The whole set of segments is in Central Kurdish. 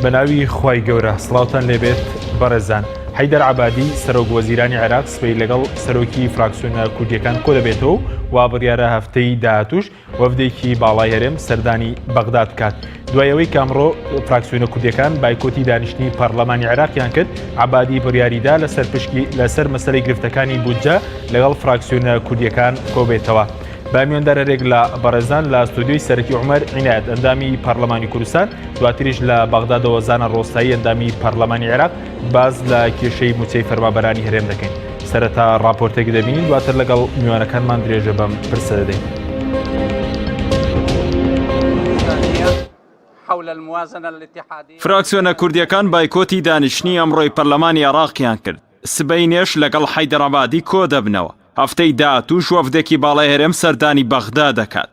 بەناوی خوای گەورە سڵاوتان لێبێت بەڕێزان. حەیدەر عەبادی سەرۆک وەزیرانی عێراق سبەی لەگەڵ سەرۆکی فراکسیۆنە کوردیەکان کۆ دەبێتەوە و بڕیارە هەفتەی داهاتووش وەفدێکی باڵای هەرێم سەردانی بەغداد بکات. دوایەوەی کامڕۆ فراکسیۆنە کوردیەکان بایکۆتی دانیشتنی پەرلەمانی عێراقیان کرد، عەبادی بڕیاریدا لەسەر مەسەلەی گرفتەکانی بودجە لەگەڵ فراکسیۆنە کوردیەکان کۆبێتەوە. بامیۆندارەرێک لە بەڕێزان لە ستودیۆی سەرەکی عومەر عنایەت ئەندامی پەرلەمانی کوردستان، دواتریش لە بەغدادەوە زانە ڕۆستایی ئەندامی پەرلەمانی عێراق باز لە کێشەی موچەی فەرمانبەرانی هەرێم دەکەین. سەرەتا ڕاپۆرتێک دەبینین، دواتر لەگەڵ میوانەکانمان درێژە بەم پرسە دەدەین. فراکسیۆنە کوردیەکان بایکۆتی دانیشتنی ئەمڕۆی پەرلەمانی عێراقیان کرد. سبەینێش لەگەڵ حەیدەر عەبادی کۆ دەبنەوە. هەفتەی داهاتووش وەفدێکی باڵای هەرێم سەردانی بەغداد دەکات.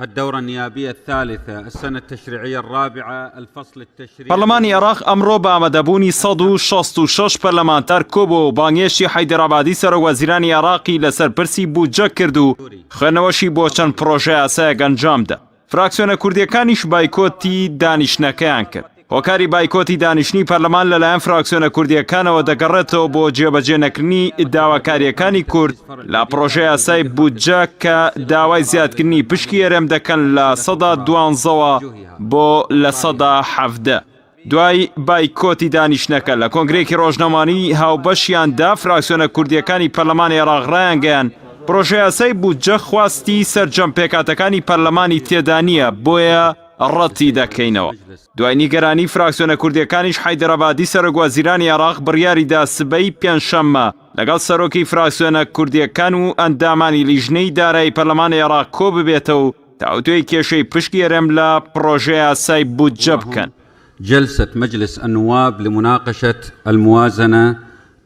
الدورة النيابية الثالثة السنة التشريعية الرابعة الفصل التشريعي. پەرلەمانی عێراق ئەمڕۆ بە ئامادەبوونی 166 پەرلەمانتار کۆبووە و بانگێشی حەیدەر عەبادی سەرۆک وەزیرانی عێراقی لەسەر پرسی بودجە کرد و خوێندنەوەشی بۆ چەند پرۆژە یاسایەک ئەنجامدا. فراکسیۆنە کوردیەکانیش بایکۆتی دانیشتنەکەیان کرد. هۆکاری بایکۆتی دانیشتنی پەرلەمان لەلایەن فراکسیۆنە کوردیەکانەوە دەگەڕێتەوە بۆ جێبەجێ نەکردنی داواکاریەکانی کورد لە پرۆژە یاسای بودجە کە داوای زیادکردنی پشکی هەرێم دەکەن لە 12%ەوە بۆ لە 17%. دوای بایکۆتی دانیشتنەکە لە کۆنگرێکی ڕۆژنامانی هاوبەشیاندا فراکسیۆنە کوردیەکانی پەرلەمانی عێراق ڕایانگەیاند پرۆژە یاسای بودجە خواستی سەرجەم پێکاتەکانی پەرلەمانی تێدا نییە، بۆیە ڕەتی دەکەینەوە. دوای نیگەرانی فراکسیۆنە کوردیەکانیش حەیدەر عەبادی سەرۆک وەزیرانی عێراق بڕیاریدا سبەی پێنجشەممە لەگەڵ سەرۆکی فراکسیۆنە کوردیەکان و ئەندامانی لیژنەی دارایی پەرلەمانی عێراق کۆ ببێتەوە و تاوتوێی کێشەی پشکی هەرێم لە پرۆژە یاسای بودجە بکەن. جلسة مجلس النواب لمناقشة الموازنة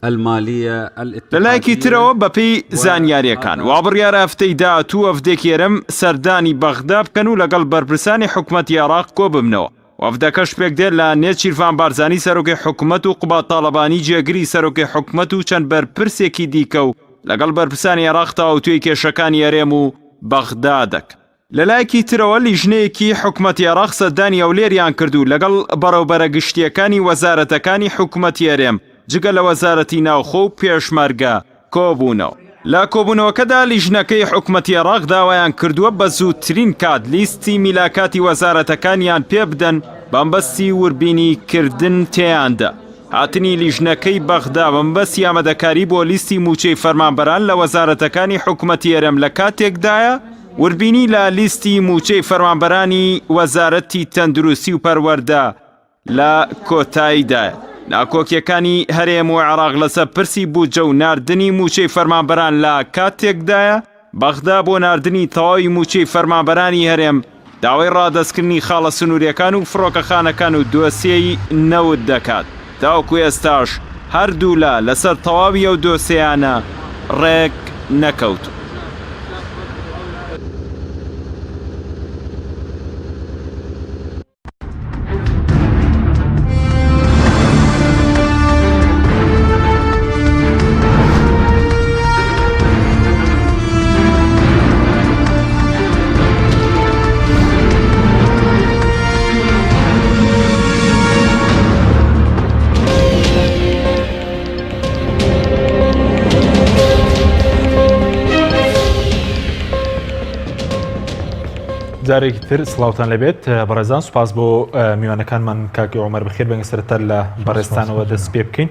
المالية. لەلایەکی ترەوە بەپێی زانیاریەکان وابڕیارە هەفتەی داهاتوو وەفدێکی هەرێم سەردانی بەغدا بکەن و لەگەڵ بەرپرسانی حکوومەتی عێراق کۆ ببنەوە. وەفدەکە شپێک دێت لە نێچ عیرفان بارزانی سەرۆکی حکوومەت و قوبات تاڵەبانی جێگری سەرۆکی حکوومەت و چەند بەرپرسێکی دیکە و لەگەڵ بەرپرسانی عێراق تاوتوێی کێشەکانی هەرێم و بەغدا دەکەن. لەلایەکی ترەوە لیژنەیەکی حکوومەتی عێراق سەردانی ئەولێریان کردو لەگەڵ بەڕێوەبەرە گشتیەکانی وەزارەتەکانی حکوومەتی هەرێم جگە لە وەزارەتی ناوخۆ و پێشمەرگە کۆبوونەوە. لە کۆبوونەوەکەدا لیژنەکەی حکوومەتی عێراق داوایان کردووە بە زووترین کات لیستی میلاکاتی وەزارەتەکانیان پێ بدەن بەمبەستی وربینی کردن تێیاندا. هاتنی لیژنەکەی بەغدا بەمبەستی ئامادەکاری بۆ لیستی موچەی فەرمانبەران لە وەزارەتەکانی حکوومەتی هەرێم لە کاتێکدایە وربینی لە لیستی موچەی فەرمانبەرانی وەزارەتی تەندروستی و پەروەردە لە کۆتاییدایە. ناکۆکیەکانی هەرێم و عێراق لەسەر پرسی بودجە و ناردنی موچەی فەرمانبەران لە کاتێکدایە بەغدا بۆ ناردنی تەواوی موچەی فەرمانبەرانی هەرێم داوای ڕادەستکردنی خاڵە سنووریەکان و فڕۆکەخانەکان و دۆسیەی نەوت دەکات. تاوەکو ئێستاش هەردوو لەسەر تەواوی ئەو دۆسیانە ڕێک نەکەوت. جارێکی تر سڵاوتان لەبێت بەڕێزان، سوپاس بۆ میوانەکانمان کاکی عومەر بەخێر بەنگە سەرەتا لە بەڕێستانەوە دەست پێ بکەین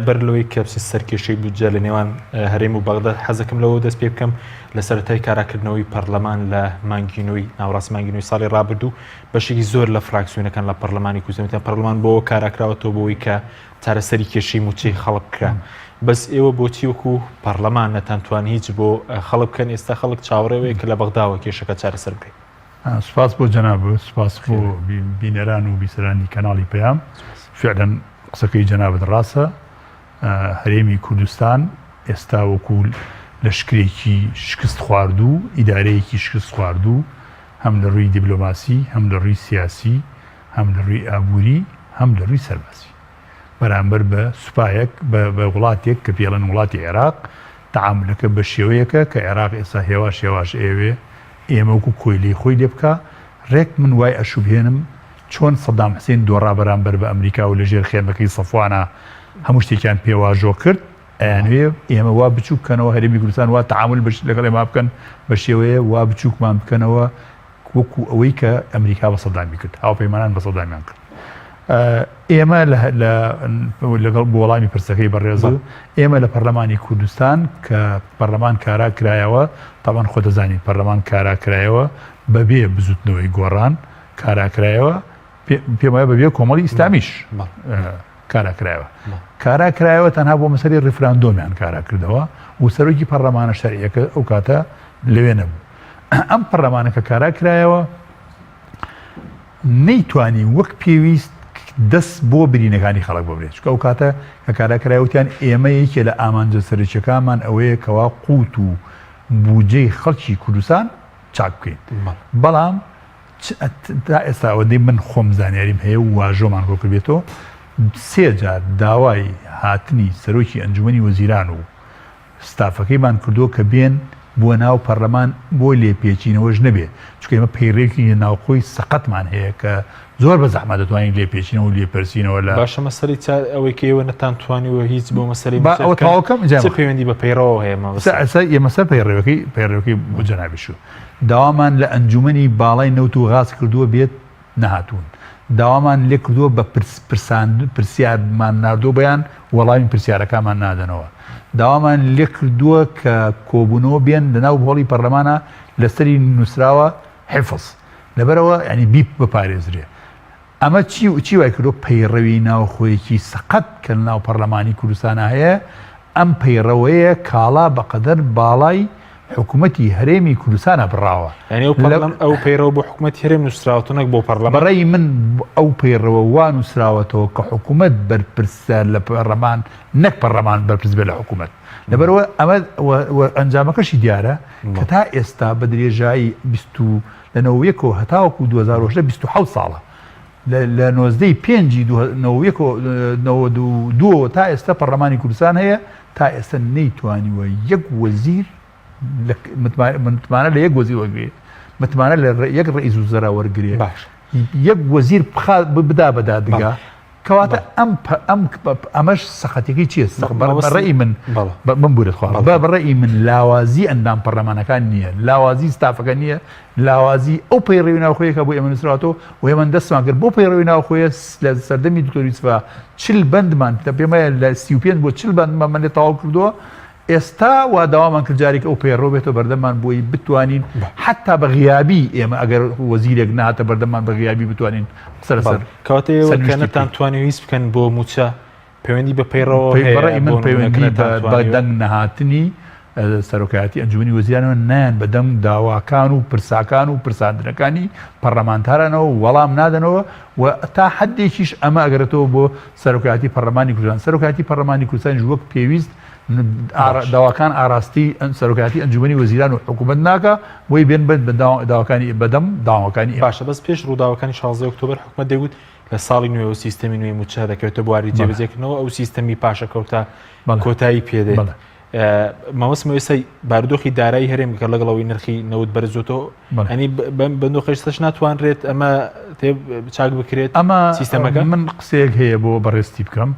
بەر لەوەی کە سەرکێشەی بودجە لە نێوان هەرێم و بەغدا حەزەکەم لەوە دەست پێ بکەم لە سەرەتای کاراکردنەوەی پەرلەمان لە مانگینۆی ناوڕاست مانگینۆی ساڵی ڕابردوو بەشێکی زۆر لە فراکسیۆنەکان لە پەرلەمانی کوردستان پەرلەمان بۆ کاراکراوەتەوە بۆەوەی کە چارەسەری کێشەی موچەی خەڵک بکرا. بەس ئێوە بۆچی وەکو پەرلەمان نەتانتوان هیچ بۆ خەڵک بکەن؟ ئێستا خەڵک چاوەڕێوەیە کە لە بەغداوە کێشەکە چارەسەر بکەین. سپاس بۆ جەناب، سپاس بۆ بینەران و بیسەرانی کەناڵی پەیام. فعلا قسەکەی جەنابەت ڕاستە. هەرێمی کوردستان ئێستا وەکو لەشکرێکی شکست خواردوو، ئیدارەیەکی شکست خواردوو، هەم لە ڕووی دیبلۆماسی، هەم لە ڕووی سیاسی، هەم لە ڕووی ئابووری، هەم لە ڕووی سەرباسی، بەرامبەر بە سوپایەک بە وڵاتێک کە پێڵەن وڵاتی عێراق تەعاملەکە بە شێوەیەکە کە عێراق ئێستا هێواش ئێوێ ئێمە وەکو کۆیلەی خۆی لێ بکە. ڕێک من وای ئەشوبهێنم چۆن سەدام حسین دۆڕا بەرامبەر بە ئەمریکا و لەژێر خێمەکەی سەفوانە هەموو شتێکیان پێواژۆ کرد ئەیانوێ ئێمە وا بچوو بکەنەوە هەرێمی کوردستان وا تەعامل لەگەڵ ئێمە بکەن بە شێوەیە وا بچووکمان بکەنەوە وەکو ئەوەی کە ئەمریکا بە سەدامی کرد هاوپەیمانان بە سەدامیان کرد. ئێمە لەگەڵ بۆ وەڵامی پرسەکەی بەڕێز ئێمە لە پەرلەمانی کوردستان کە پەرلەمان کارا کرایەوە تاوان خۆ دەزانین پەرلەمان کارا کرایەوە بەبێ بزوتنەوەی گۆڕان کارا کرایەوە پێم وایە بەبێ کۆمەڵی ئیسلامیش کارا کرایەوە کارا کرایەوە تەنها بۆ مەسەلەی ڕیفراندۆمیان کارا کردەوە و سەرۆکی پەرلەمانە شەرعیەکە ئەو کاتە لەوێ نەبوو. ئەم پەرلەمانە کە کارا کرایەوە نەیتوانی وەک پێویست دەست بۆ برینەکانی خەڵک ببرێت چکە ئەو کاتە کە کاراکرایوتیان ئێمە یەکێ لە ئامانجە سەرچەکانمان ئەوەیە کەوا قوت و بودجەی خەڵکی کوردستان چاک بکەین. بەڵام تا ئێستا ئەوەندەی من خۆم زانیاریم هەیە و واژۆمان بۆ کردێتەوە 3 جار داوای هاتنی سەرۆکی ئەنجومەنی وەزیران و ستافەکەیمان کردو کە بێن بۆ ناو پەرلەمان بۆ لێپێچینەوەش نەبێ چکە ئێمە پەیڕێکی ناوخۆی سەقەتمان هەیە کە زۆر بە زەحمەت دەتوانین لێپێچینەوە و لێپەرسینەوە لە باشە مەسەری ئەوەی کە ئێوە نەتانتوانیوە هیچ بۆ مەسەری ئەوە تاواکەم پەیوەندی بە پەیڕەوە هەیە ئێمە سەر پەیڕێوەکەی بۆ جەنابیشو داوامان لە ئەنجومەنی باڵای نەوت و غاز کردووە بێت نەهاتوون داوامان لێ کردووە بە پرسیارمان ناردۆ بەیان وەڵامی پرسیارەکانمان نادەنەوە داوامان لێ کردووە کە کۆبوونەوە بێن لەناو هۆڵی پەرلەمانە لەسەری نووسراوە حیفظ لەبەرەوە ینی بیپ بپارێزرێ ئەمە چی وای کردو پەیڕەوی ناوخۆیەکی سەقەت کە ناو پەرلەمانی کوردستانە هەیە ئەم پەیڕەوەیە کاڵا بەقەدەر باڵای حکوومەتی هەرێمی کوردستانە بڕاوە ئەو پەیڕەوە بۆ حکوومەت هەرێم نووسراوەتە نەک بۆ پەرلەمان بەڕێی من ئەو پەیڕەوە وا نووسراوەتەوە کە حکوومەت بەرپرسە لە پەرلەمان نەک پەرلەمان بەرپرس بێ لە حکوومەت لەبەرەوە ئەمە ئەنجامەکەشی دیارە کە تا ئێستا بە درێژایی لەنەوەیەکەوە هەتاوەکو 2010 27 ساڵە لە 1992 تا ئێستا پەرلەمانی کوردستان هەیە تا ئێستا نەیتوانیوە یەک وەزیر متمانە لە یەک وەزیر وەرگێ متمانە لە یەک ڕئیس وزەرا وەرگێ یەک وەزیر بدا بە دادگا کەواتە ئەمەش سەخەتێکی چییە بەڕێی من بورێت بەڕێی من لاوازی ئەندام پەرلەمانەکان نییە لاوازی ستافەکە نییە لاوازی ئەو پەیڕێوی ناوخۆیەکە بۆ ئێمە نووسراوەتەوە و ئێمە دەستمان کرد بۆ پەیڕێوی ناوخۆیە لە سەردەمی دکتۆر یوسفا 40 بەندمان پێمەیە لە 35 بۆ 40 بەندمان من لێ تەواو کردووە ئێستا وا داوامان کرد جارێک ئەو پەیڕۆ بێتەوە بەردەمان بۆی بتوانین حتا بە غیابی ئێمە ئەگەر وەزیرێک نهاتە بەردەمان بە غیابی بتوانین سەرسەر کەواتەیە نەتانتوانێت هیچ بکەن بۆ موچە پەیوەندی بە پەیڕەوە بەڕێی من پەیوەندی بە دەنگ نەهاتنی سەرۆکایەتی ئەنجومەنی وەزیرانەوە نایان بەدەم داواکان و پرساکان و پرساندنەکانی پەرلەمانتارانەوە وەڵام نادەنەوە و تا حدێکیش ئەمە ئەگەرێتەوە بۆ سەرۆکایەتی پەرلەمانی کوردستان سەرۆکایەتی پەرلەمانی کوردستان وەک پێویست داواکان ئاراستی سەرۆکایەتی ئەنجومەنی وەزیران و حکوومەت ناکە بۆی بێن بە داواکانی بەدەم داواکانی باشە بەس پێش ڕووداوەکانی 16 ئۆکتۆبەر حکوومەت دەیگوت لە ساڵی نوێ و سیستەمی نوێی موچە دەکەوێتە بواری جێبەجێکردنەوە ئەو سیستەمی پاشەکەوتە کۆتایی پێدێت مامۆسم ئێستا بارودۆخی دارایی هەرێم کە لەگەڵەوەی نرخی نەوت بەرزۆتەوە ئەنی بەندۆخەشتەش ناتوانرێت ئەمە چاک بکرێت ئەمە سیستەمەکە من قسەیەک هەیە بۆ بەڕێستی بکەم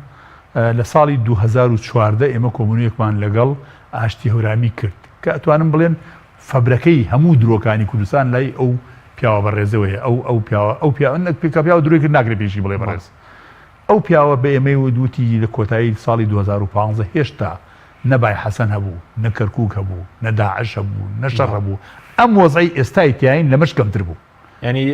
لە ساڵی 2014 ئێمە کۆمونیەکمان لەگەڵ ئاشتی هەورامی کرد کە ئەتوانم بڵێن فەبرەکەی هەموو درۆکانی کوردستان لای ئەو پیاوە بەڕێزەوەیە ئەو پیاوە درۆی کرد ناگرێت پێشی بڵێ بەڕێز ئەو پیاوە بە ئێمەی ودوتی لە کۆتایی ساڵی 2015 هێشتا نەبای حەسەن هەبوو نە کەرکووک هەبوو نە داعش هەبوو نە شەڕ هەبوو ئەم وەزعی ئێستای تیاین لەمەش کەمتر بوو ینی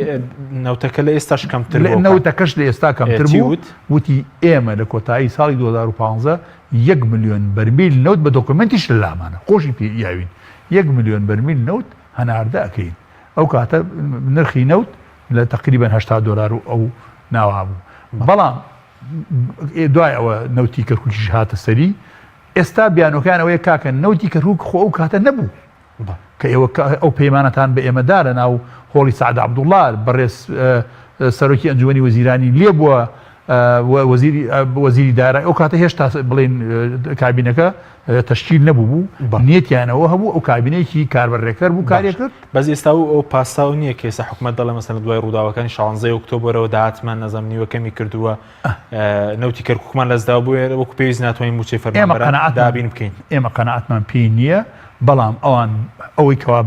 نەوتەکە لە ئێستاش کەمتر نەوتەکەش لە ئێستا کەمتر بوو وتی ئێمە لە کۆتایی ساڵی 2015 1 ملیۆن بەرمیل نەوت بە دۆکومنتیش لە لامانە خۆشی پێیاوین 1 ملیۆن بەرمیل نەوت هەناردە ئەەکەین ئەو کاتە نرخی نەوت لە تقریبا $80 و ئەو ناوا بوو بەڵام دوای ئەوە نەوتی کەرکووکیش هاتە سەری ئێستا بیانۆکانەوەی کاکە نەوتی کەرکووک خۆ ئەو کاتە نەبوو کە ئێوە ئەو پەیمانەتان بە ئێمەدا لە ناو هۆڵی سعد عەبدوڵڵا بەڕێز سەرۆکی ئەنجومەنی وەزیرانی لێ بووە وەزیری دارایی ئەو کاتە هێشتا بڵێن کابینەکە تەشکیل نەبوو نیەتیانەوە هەبوو ئەو کابینەیەکی کاربەرێکەر بوو کارێک کرد بەس ئێستا ئەو پاساو نییە کە ئێستا حکومەت دەڵێ مەسەن دوای ڕووداوەکانی 16 ئۆکتۆبرەوە داهاتمان نەزانم نیوەکەمی کردووە نەوتی کەرکووکمان لەسدا بووە وەکو پێویست ناتوانین موچەی فەرمانبەر دابین بکەین ئێمە قەنەعەتمان پێی نییە بەڵام ئەوان ئەوەی کەوا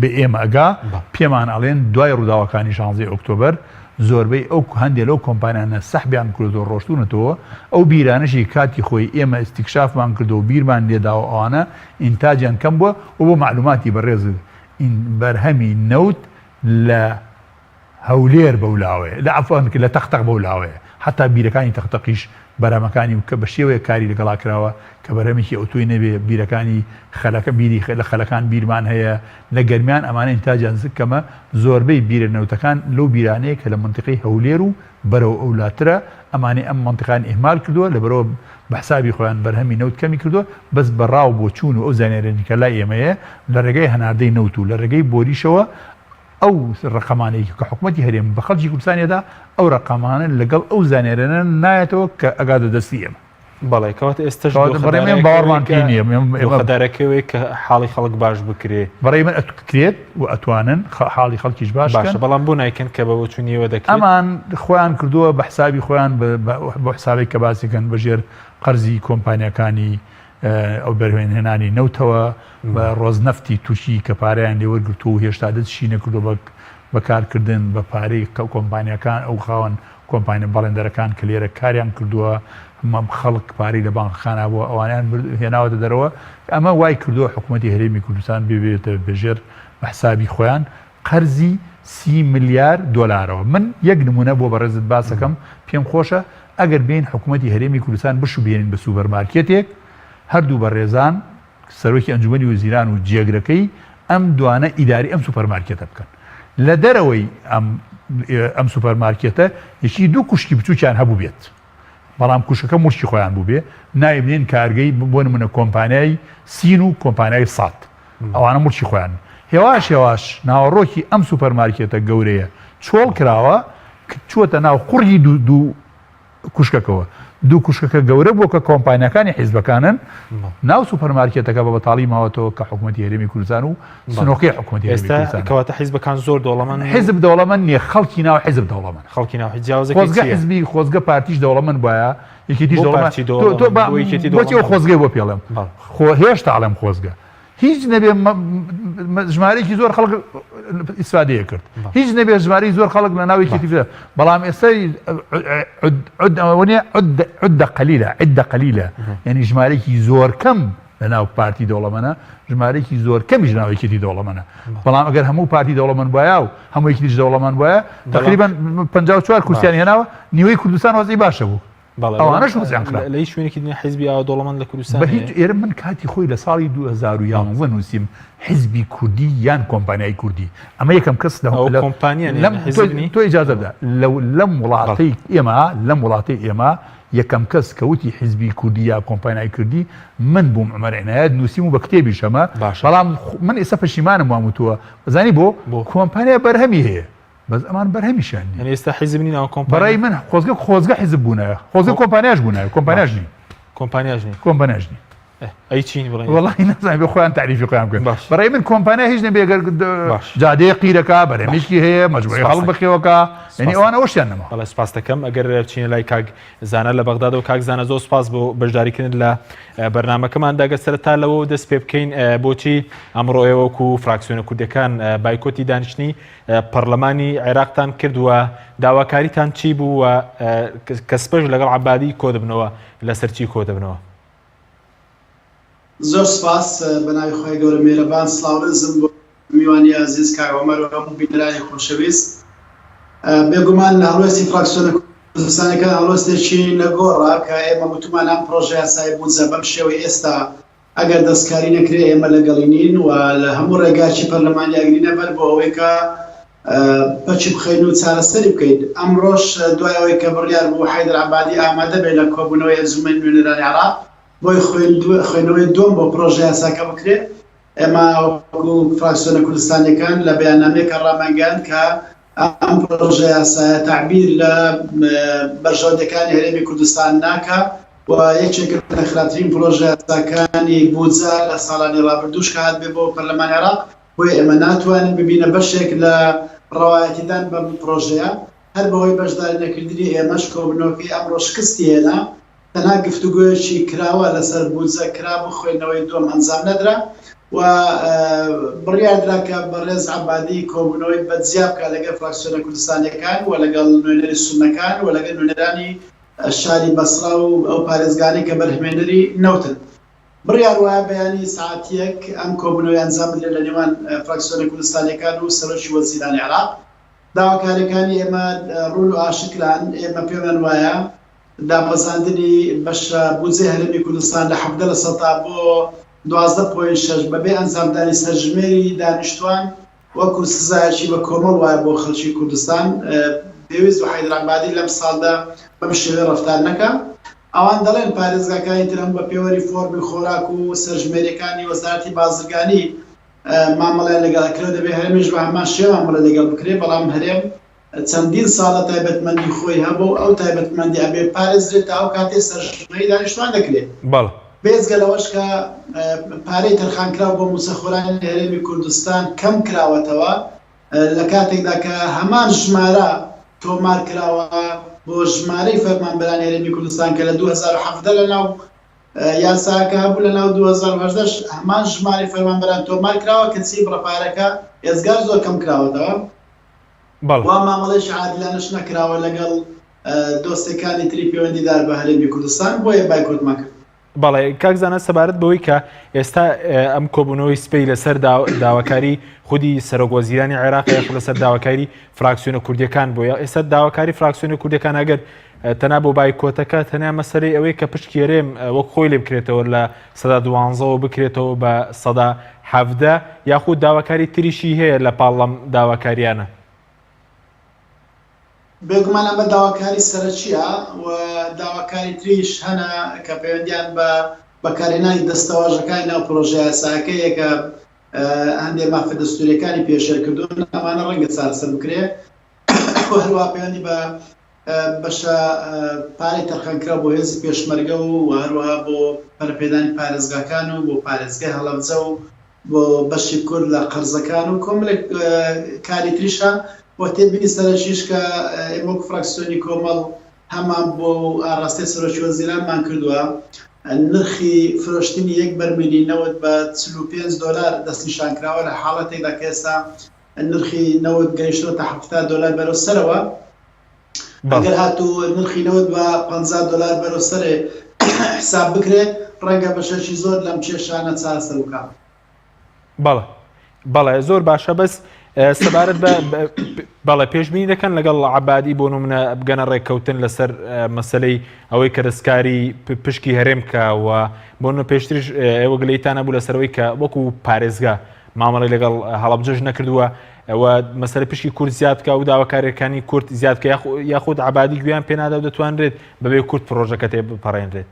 بە ئێمە ئەگا پێمان ئەڵێن دوای ڕووداوەکانی 16 ئۆکتۆبر زۆربەی ئەو هەندێک لەو کۆمپانیانە سەحبیان کردو ڕۆشتونەتەوە ئەو بیرانەشی کاتی خۆی ئێمە استیکشافمان کردو و بیرمان لێداوە ئەوانە ئینتاجیان کەم بووە و بۆ معلوماتی بەڕێز بەرهەمی نەوت لە هەولێر بەولاوەیە لە عەفوان لە تەختەق بەولاوەیە حتا بیرەکانی تەختەقیش بەرامەکانی کە بە شێوەیە کاری لەگەڵا کراوە کە بەرهەمێکی ئۆتۆی نەبێ بیرەکانی خەلەکە بیری لە خەلەکان بیرمان هەیە لە گەرمیان ئەمانە ئینتاجیان زکەمە زۆربەی بیرە نەوتەکان لەو بیرانەیە کە لە منتیقی هەولێر و بەرەو ئەولاترە ئەمانەی ئەم منتیقان ئیهمال کردووە لەبەرەوە بە حسابی خۆیان بەرهەمی نەوت کەمی کردووە بەس بەڕاو بۆ چوون و ئەو زانێرانی کە لای ئێمەیە لە ڕێگەی هەناردەی نەوت و لە ڕێگەی بۆریشەوە ئەو ڕقەمانەیە کە حکوومەتی هەرێم بە خەڵکی کوردستانیەدا ئەو ڕقەمانە لەگەڵ ئەو زانێرانە نایەتەوە کە ئەگادە دەستی ئێمە بەڵێ کەواتە ئێستاش بەڕێمێن باوەڕمان پێی نییە دارەکەوەی کە حاڵی خەڵک باش بکرێ بەڕێ من ئەکرێت و ئەتوانن حاڵی خەڵکیش باشە بەڵام بۆ نایکەن کە بە چونیەوە دەکەن ئەمان خۆیان کردووە بە حسابی خۆیان بۆ حسابێک کە باسیکەن بەژێر قەرزی کۆمپانیەکانی ئەو بەرهێنهێنانی نەوتەوە بە ڕۆزنەفتی تووشی کە پارەیان لێوەرگرتو و هێشتا دەستشی نەکردو بەکارکردن بە پارەی کۆمپانیەکان ئەو خاوەن کۆمپانیا بەڵێندەرەکان کە لێرە کاریان کردووە خەڵک پارەی لە بانکخانە بۆ ئەوانیان هێناوەتە دەرەوە ئەمە وای کردووە حکوومەتی هەرێمی کوردستان ببێتە بەژێر بە حسابی خۆیان قەرزی 30 ملیار دۆلارەوە من یەک نمونە بۆ بەڕێزت باسەکەم پێم خۆشە ئەگەر بین حکوومەتی هەرێمی کوردستان بشوبێنین بە سوپەرمارکێتێک هەردوو بەڕێزان سەرۆکی ئەنجومەنی وەزیران و جێگرەکەی ئەم دوانە ئیداری ئەم سوپەرمارکێتە بکەن لە دەرەوەی ئەم سوپەرمارکێتە یەکی دوو کوشکی بچووکیان هەبوو بێت بەڵام کوشەکە مشتی خۆیان بوو بێ نایبنێن کارگەی بۆ نمونە کۆمپانیای سین و کۆمپانیای سات ئەوانە مشتی خۆیان هێواش ناوەڕۆکی ئەم سوپەرمارکێتە گەورەیە چۆڵ کراوە چووەتە ناو قوڕی دوو کوشکەکەوە دوو کوشکەکە گەورە بۆ کە کۆمپانیەکانی حیزبەکانن ناو سوپەرمارکێتەکە بە بەتاڵی ماوەتەوە کە حکوومەتی هەرێمی کوردستان و سنۆکەی حکوومەتی هەرێمی کوردستان کەواتە حیزبەکان زۆر دەوڵەمەند حیزب دەوڵەمەند نییە خەڵکی ناو حیزب دەوڵەمەند خەڵکی ناو جیاوازەکە خۆزگە حیزبی خۆزگە پارتیش دەوڵەمەند بایە یەکێتیش دەوڵەمەند خۆزگەی بۆ پێڵێم هێشتا ئەڵێم خۆزگە هیچ نەبێ ژمارەیەکی زۆر خەڵک ئیسفادەیە کرد هیچ نەبێ ژمارەی زۆر خەڵک لە ناوی کێتیفە بەڵام ئێستای عدە قەلیلە یعنی ژمارەیەکی زۆر کەم لە ناو پارتی دەوڵەمەندە ژمارەیەکی زۆر کەمیش ناوێکێتی دەوڵەمەندە بەڵام ئەگەر هەموو پارتی دەوڵەمەند وایە و هەموو یەکیش دەوڵەمەند وایە تقریبا 54 کورسیانی هێناوە نیوەی کوردستان وەزعی باشە بوو ئەوانەش وەزعیان کرا لە هیچ شوێنێکی دنیا حیزبی ئاوا دەوڵەمەند لە کوردستان بە هیچ ئێرە من کاتی خۆی لە ساڵی 2011 نووسیم حیزبی کوردی یان کۆمپانیای کوردی ئەمە یەکەم کەس تۆ ئیجازە بدە لەم وڵاتەی ئێمە یەکەم کەس کەوتی حیزبی کوردی یا کۆمپانیای کوردی من بووم عومەر عنایەت نووسیم و بە کتێبیش ئەمە بەڵام من ئێستا پەشیمانم واموتووە بەزانی بۆ کۆمپانیا بەرهەمی هەیە بەس ئەمان بەرهەمیشان نیە ئێستا حیزب نینەوە کۆمپانیا بەڕای من خۆزگە حیزب بوونایە خۆزگە کۆمپانیاش بوونایە کۆمپانیاش نی ئەی چین بڵێ وەڵی نازانم بێ خۆیان تعریفی خۆیان بکەن بەڕای من کۆمپانیا هیچ نەبێ ئەگەر جادەیە قیرەکە بەرهەمیشکی هەیە مەجموعەی خەڵک بەخێوەکە یعنی ئەوانە ئەوەشیان نەما بەڵێ سپاس دەکەم ئەگەر بچینە لای کاک زانە لە بەغدادەوە کاک زانە زۆر سپاس بۆ بەشداریکردن لە بەرنامەکەماندا گە سەرەتا لەوە دەست پێ بکەین بۆچی ئەمڕۆ ئێوەکو فراکسیۆنە کوردەکان بایکۆتی دانیشتنی پەرلەمانی عێراقتان کردووە داواکاریتان چی بوو و کەسپەش لەگەڵ عەبادی کۆ دەبنەوە لەسەر چی کۆ دەبنەوە زۆر سپاس بەناوی خۆی گەورە میێرەبان سڵاوڕێزم بۆ میوانی عەزیز کاک عومەر و هەموو بینەرانی خۆشەویست بێگومان لە هەڵوێستی فراکسیۆنە کوردستانەکە هەڵوێستێکی نەگۆڕا کە ئێمە وتمان ئەم پرۆژە یاسایی بوونجە بەم شێوەی ئێستا ئەگەر دەستکاری نەکرێ ئێمە لەگەڵینین و لە هەموو ڕێگاکی پەرلەمانی ئەگرینە بەر بۆ ئەوەی کە بەچی بخەین و چارەسەری بکەیت ئەمڕۆژ دوای ئەوەی کە بڕیار بوو حەیدەر عەبادی ئامادە بێت لە کۆبوونەوەی ئەنجومەنی نوێنەرانی عێراق بۆی خوێنەوەی دۆم بۆ پرۆژە یاساکە بکرێت ئێمە وەکو فراکسیۆنە کوردستانیەکان لە بەیاننامەیەکە ڕامەنگەیان کە ئەم پرۆژە یاسایە تعبیر لە بەرژەوەندەکانی هەرێمی کوردستان ناکە و یەکێک لە خراپترین پرۆژە یاساکانی بودجە لە ساڵانی ڕابردووش کە هات بێ بۆ پەرلەمانی عێراق بۆیە ئێمە ناتوانین ببینە بەشێک لە ڕەوایەتیدان بەم پرۆژەیە هەر بەهۆی بەشداری نەکردنی ئێمەش کۆبنەوەکەی ئەمڕۆ شکستی هێنا تەنها گفتوگویەکی کراوە لەسەر بودجە کرا بۆ خوێندنەوەی دووەم ئەنجام نەدرا و بڕیاردرا کە بەڕێز عەبادی کۆبوونەوەی بەجیا بکات لەگەڵ فراکسیۆنە کوردستانیەکان و لەگەڵ نوێنەری سوننەکان و لەگەڵ نوێنەرانی شاری بەسڕا و ئەو پارێزگانی کە بەرهەمێنەری نەوتن. بڕیار وایە بەیانی ساعتیەک ئەم کۆبوونەوەی ئەنجام بدرێت لە نێوان فراکسیۆنە کوردستانیەکان و سەرۆکی وەزیرانی عێراق. داواکاریەکانی ئێمە ڕوون و ئاشکران ئێمە پێمان وایە دامەزاندنی بەشە بودجەی هەرێمی کوردستان لە 17% بۆ 12.6 بەبێ ئەنجامدانی سەرژمێری دانیشتوان وەکو سزایەکی بە کۆمەڵ وایە بۆ خەڵکی کوردستان پێویست بە حەیدەر عەبادی لەم ساڵدا بەم شێوەیە ڕەفتار نەکات. ئەوان دەڵێن پارێزگاکانی تر هەم بە پێوەری فۆرمی خۆراک و سەرژمێریەکانی وەزارەتی بازرگانی مامەڵەیان لەگەڵکرێت دەبێت هەرێمیش بە هەمان شێوە مامەڵە لەگەڵ بکرێت بەڵام هەرێم چەندین ساڵە تایبەتمەندی خۆی هەبوو ئەو تایبەتمەندی ئەبێ پارێزرێت تا ئەو کاتێ سەرژمێری دانیشتوان دەکرێت. بێزگەلەوەش کە پارەی تەرخانکراو بۆ موسەخۆرانی هەرێمی کوردستان کەم کراوەتەوە لە کاتێکدا کە هەمان ژمارە تۆمار کراوە بۆ ژمارەی فەرمانبەرانی هەرێمی کوردستان کە لە 2017 لەناو یاساکە هەبوو لەناو 2018 هەمان ژمارەی فەرمانبەران تۆمار کراوە کە چی بڕەپارەکە ئێزگار زۆر کەم کراوەتەوە وا مامەڵەیەکی عادلانەش نەکراوە لەگەڵ دۆستەکانی تری پەیوەندیدار بە هەرێمی کوردستان بۆیە بایکۆتمان کرد. بەڵێ کاکزانە سەبارەت بەوەی کە ئێستا ئەم کۆبوونەوەی سپەی لەسەر داواکاری خودی سەرۆک وەزیرانی عێراق یاخود لەسەر داواکاری فراکسیۆنە کوردیەکان بۆیە ئێستا داواکاری فراکسیۆنە کوردیەکان ئەگەر تەنها بۆ بایکۆتەکە تەنیا مەسەرەی ئەوەی کە پشتی هەرێم وەک خۆی لێ بکرێتەوە لە 12 بکرێتەوە بە 17 یاخود داواکاری تریشی هەیە لە پاڵەم داواکاریانە. بێگومان ئەمە داواکاری سەرەکیە و داواکاری تریش هەنا کە پەیوەندیان بە بەکارهێنانی دەستەواژەکانی ناو پرۆژە یاساکەیە کە هەندێک مافە دەستوریەکانی پێشێر کردوون ئەمانە ڕەنگە چارەسەر بکرێت هەروە پەیوەندی بە بەشە پارەی تەرخانکرا بۆ هێزی پێشمەرگە و هەروەها بۆ پەرپێدانی پارێزگاکان و بۆ پارێزگای هەڵەبجە و بۆ بەشی کورد لە قەرزەکان و کۆمەڵێک کاری تریشە و تێبینی سەرەکیش کە ئێمە فراکسیۆنی کۆمەڵ هەمان بۆ ئاڕاستی سەرۆکی وەزیرانمان کردووە نرخی فرۆشتنی یەک بەرمیلی نەوت بە $45 دەستنیشانکراوە لە حاڵەتێکدا کە ئێستا نرخی نەوت گەیشتۆتە $70 بەرەو سەرەوە ئەگەر هاتوو نرخی نەوت بە $50 بەرەو سەرێ حساب بکرێت ڕەنگە بەشەشی زۆر لەم کێشانە چارەسەر بکات. بەڵێ زۆر باشە بەس سەبارەت بەڵێ پێشبینی دەکەن لەگەڵ عەبادی بۆ نمونە بگەنە ڕێککەوتن لەسەر مەسەلەی ئەوەی کە دەستکاری پشکی هەرێم کەوە بۆ نە پێشتریش ئێوە گلەیتانە بوو لەسەرەوەی کە وەکو پارێزگا مامەڵی لەگەڵ هەڵەبجەش نەکردووە ئەوە مەسەلە پشکی کورد زیاد بکە و داواکاریەکانی کورد زیاد کە یاخود عەبادی گویان پێنادا و دەتوانرێت بەبێ کورد پرۆژەکە تێبپەڕێنرێت.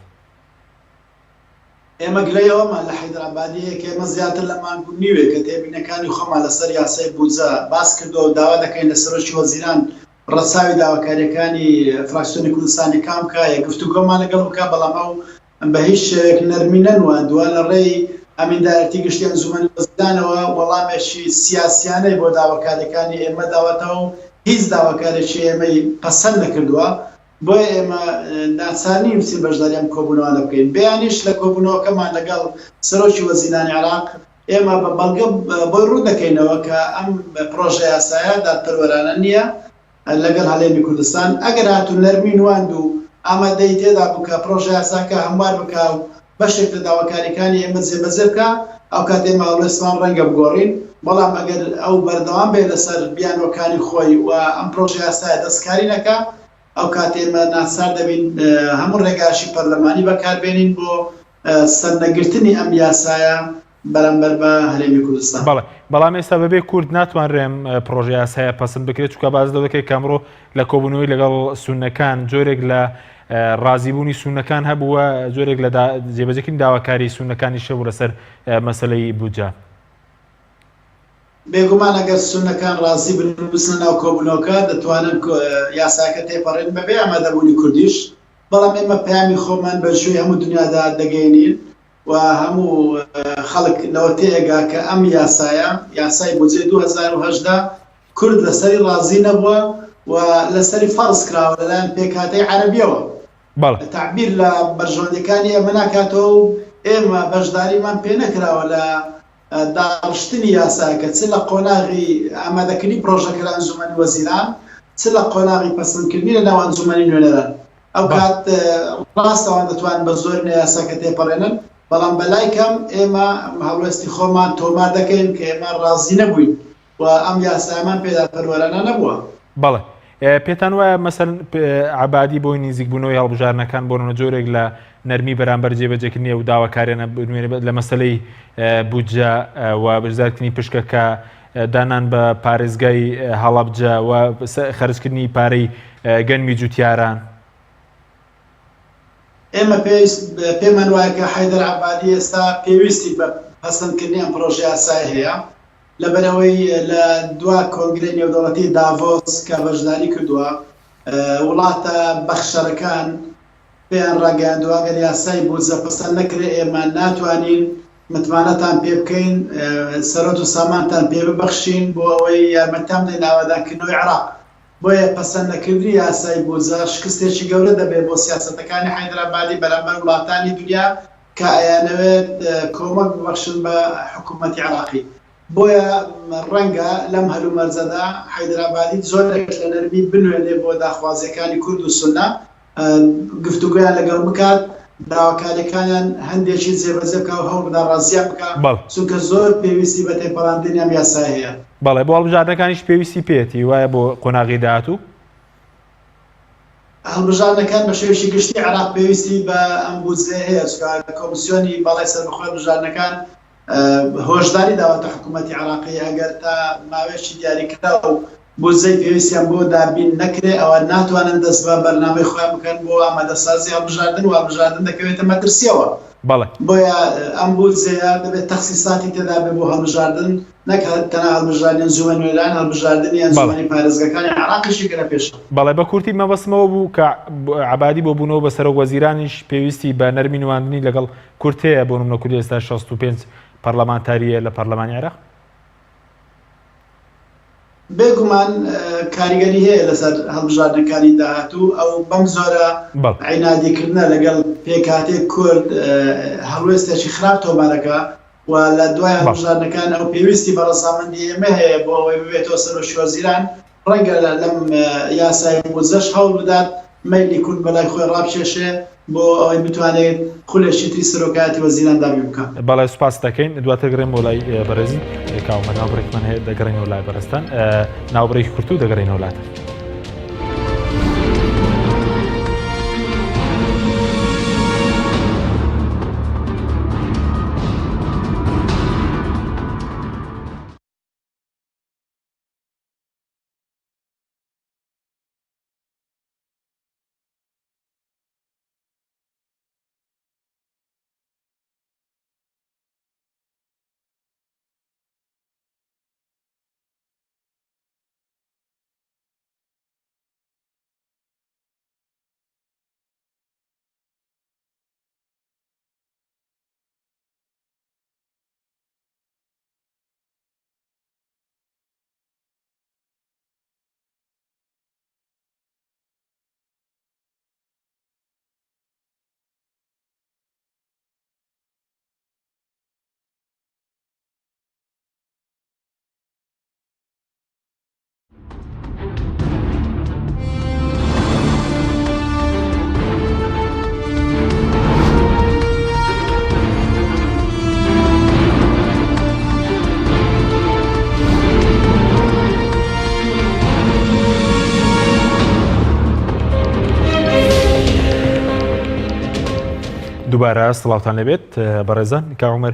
ئێمە گرەیەوەمان لە حەیدەر عەبادیەیە کە ئێمە زیاتر لە مانگ نیوێ کە تێبینەکانی خۆمان لەسەر یاسای بودجە باس کردووە و داوا دەکەین لە سەرۆکی وەزیران ڕەچاوی داواکاریەکانی فراکسیۆنی کوردستانی کام بکە گفتوگۆمان لەگەڵ بکە بەڵام ئەو بە هیچ شێوەیەک نەرمی نەنووەندووە لە ڕێی ئەمیندارەتی گشتی ئەنجومەنی وەزیرانەوە وەڵامێکی سیاسیانەی بۆ داواکاریەکانی ئێمە داوەتەوە و هیچ داواکارێکی ئێمەی پەسەند نەکردووە بۆیە ئێمە ناچارنی وچی بەشداری ئەم کۆبوونەوە بکەین. بەیانیش لە کۆبوونەوەکەمان لەگەڵ سەرۆکی وەزیرانی عێراق ئێمە بە بەڵگە بۆی ڕوو دەکەینەوە کە ئەم پرۆژە یاسایە دادپەروەرانە نییە لەگەڵ هەڵێمی کوردستان ئەگەر هاتوو نەرمی نواند و ئامادەی تێدا بووکە پرۆژە یاساکە هەموار بکە و بەشێک لە داواکاریەکانی ئێمە جێبەجێ بکە ئەو کات ئێمە هەڵوێستمان ڕەنگە بگۆڕین بەڵام ئەگەر ئەو بەردەوام بێ لەسەر بیانۆکانی خۆی و ئەم پرۆژە یاسایە دەستکاری نەکە ئەو کاتێمە ناسار دەبین هەموو ڕێگاشی پەرلەمانی بەکاربێنین بۆ سەرنەگرتنی ئەم یاسایە بەرامبەر بە هەرێمی کوردستان. بەڵام ئێستا بەبێ کورد ناتوانرێم پرۆژە یاسایە پەسەند بکرێت چونکە باز دەکەی کامڕۆ لە کۆبوونەوەی لەگەڵ سوننەکان جۆرێک لە ڕازیبوونی سوننەکان هەبووە جۆرێک لە جێبەجێکردنی داواکاری سوننەکانی شەو لەسەر مەسەلەی بودجە. بێگومان ئەگەر سونەکان ڕازی بنووسنە ناو کۆبوونەوەکە دەتوانن یاساکە تێپەڕێن بەبێ ئامادەبوونی کوردیش بەڵام ئێمە پەیامی خۆمان بەشوی هەموو دنیادا دەگەینین و هەموو خەڵک لەوە تێگا کە ئەم یاسای بودجێ 2010 کورد لەسەری ڕازی نەبووە و لەسەری فەرز کراوە لەلایەن پێکهاتەی عەرەبیەوە تعبیر لە بەرژەوەندەکانی ئێمە ناکاتەوە و ئێمە بەشداریمان پێ نەکراوە لە داڕشتنی یاساکە چ لە قۆناغی ئامادەکردنی پرۆژەکە لە ئەنجومەنی وەزیران چ لە قۆناغی پەسەندکردنی لە ناو ئەنجومەنی نوێنەران ئەو کات ڕاستەوان دەتوان بە زۆرینە یاساکە تێپەڕێنن بەڵام بەلای کەم ئێمە هەڵوێستی خۆمان تۆمار دەکەین کە ئێمە ڕازی نەبووین و ئەم یاسامان پێدا پەروەرانە نەبووە. بەڵێ پێتان وایە مەسەن عەبادی بۆی نزیکبوونەوەی هەڵبژارنەکان بۆ جۆرێک لە نەرمی بەرامبەر جێبەجێکردنی و داواکاریانە بنوێنێت لە مەسەلەی بودجە و بەرزارکردنی پشکەکە دانان بە پارێزگای هەڵەبجە و خەرجکردنی پارەی گەنمی جوتیاران. ئێمە پێمان وایە کە حەیدەر عەبادی ئێستا پێویستی بە پەسەندکردنی ئەم پرۆژە یاسای هەیە لەبەرەوەی لە دوا کۆنگرەی نێودەوڵەتی داڤۆس کە بەشداری کردووە وڵاتە بەخشەرەکان پێیان ڕاگەیاندووە ئەگەر یاسای بودجە پەسەند نەکرێ ئێمە ناتوانین متمانەتان پێ بکەین سەرۆت و سامانتان پێ ببەخشین بۆ ئەوەی یارمەتیان بدەین ئاوادانکردنەوەی عێراق بۆیە پەسەند نەکردنی یاسای بودجە شکستێکی گەورە دەبێت بۆ سیاسەتەکانی حەیدەر عەبادی بەرامبەر وڵاتانی دنیا کە ئەیانەوێت کۆمەک ببەخشن بە حکوومەتی عێراقی. بۆیە ڕەنگە لەم هەلومەرجەدا حەیدەر عەبادی زۆرێک لە نەرمی بنوێنێ بۆ داخوازیەکانی کورد و سونە گفتوگویان لەگەڵ بکات داواکاریەکانیان هەندێکی جێبەجێ بکە و هەوڵ بدا ڕازیان بکە چونکە زۆر پێویستی بە تێپەڕاندنی ئەم یاسای هەیە. بەڵێ بۆ هەڵبژاردنەکانیش پێویستی پێێتی وایە بۆ قۆناغی داهاتوو هەڵبژاردنەکان بە شێوەیەکی گشتی عێراق پێویستی بە ئەم بودجە هەیە کۆمیسیۆنی باڵای سەربەخۆی هەڵبژاردنەکان هۆشداری داوەتە حکوومەتی عێراقی ئەگەر تا ماوەیەکی دیاریکرا و بودجەی پێویستیان بۆ دابین نەکرێ ئەوە ناتوانن دەست بە بەرنامەی خۆیان بکەن بۆ ئامادەسازی هەڵبژاردن و هەڵبژاردن دەکەوێتە مەترسیەوە. بۆیە ئەم بودجەیە دەبێت تەخسیساتی تێدا بێ بۆ هەڵبژاردن نەک تەنها هەڵبژاردنی ئەنجومەن نوێنەران هەڵبژاردننی ئەنجومەنی پارێزگاکانی عێراقیشی گەرە پێش. بەڵێ بە کورتی مەبەستمەوە بوو کە عەبادی بۆ بوونەوە بە سەرۆک وەزیرانیش پێویستی بە نەرمی نواندنی لەگەڵ کورت هەیە بۆ نمونە کوردی ئێستا 65 پەرلەمانتاریە لە پەرلەمانی عێراق. بێگومان کاریگەری هەیە لەسەر هەڵبژاردنەکانی داهاتوو ئەو بەم زۆرە عینادیکردنە لەگەڵ پێکهاتێک کورد هەڵوێستێکی خراپ تۆمارەکە و لە دوای هەڵبژاردنەکان ئەو پێویستی بە ڕەسامەندی ئێمە هەیە بۆ ئەوەی ببێتەوە سەرۆکی وەزیران ڕەنگە لەم یاسای بودجەش هەوڵ بدات مەیلی کورد بەلای خۆی ڕابکێشێ بۆ ئەوەی بتوانێت خولێکی تری سەرۆکایەتی وەزیران دابین بکات. بەڵێ سوپاس دەکەین دواتر گەڕێمەوە لای بەرزی کاومە ناوبڕێکمان هەیە دەگەڕێنەوە لای بەرزستان ناوبڕێکی کورت و دەگەڕێنەوە وڵاتە. دووبارە سڵاوتان لەبێت بەڕێزان کاعومەر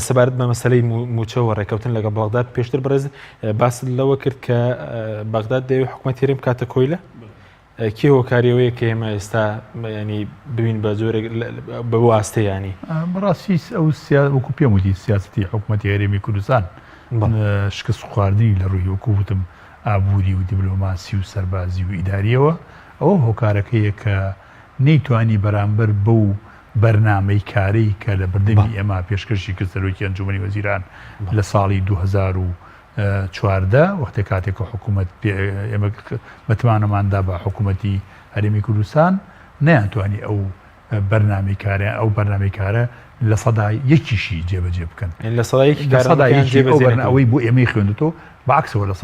سەبارەت بە مەسەلەی موچەوە ڕێکەوتن لەگەڵ بەغداد پێشتر بەڕێز باست لەوە کرد کە بەغداد دەوێت حکوومەت هێرم بکاتە کۆیلە کێ هۆکاریەوەیە کە ئێمە ئێستا ینی ببین بە زۆرێک بە واستەیانی بەڕاستی ئەو وەکو پێم وتی سیاسەتی حکوومەتی هەرێمی کوردستان شکست خواردنی لە ڕووی وەکووتم ئابووری و دیبلۆماسی و سەربازی و ئیداریەوە ئەوە هۆکارەکەیە کە نەیتوانی بەرامبەر بەو بەرنامەی کارەی کە لە بەردەمی ئێمە پێشکەشی کرد سەرۆکی ئەنجومەنی وەزیران لە ساڵی 2014 وەختێ کاتێک کە حکوومەت ئێمە بەتوانەماندا بە حکوومەتی هەرێمی کوردستان نەیانتوانی ئەو بەرنامەی کارە ئەو بەرنامەی کارە لە سەدای یەکیشی جێبەجێ بکەن لە سەدای ئەوەی بۆ ئێمەی خوێندتەوە بەعکسەوە لە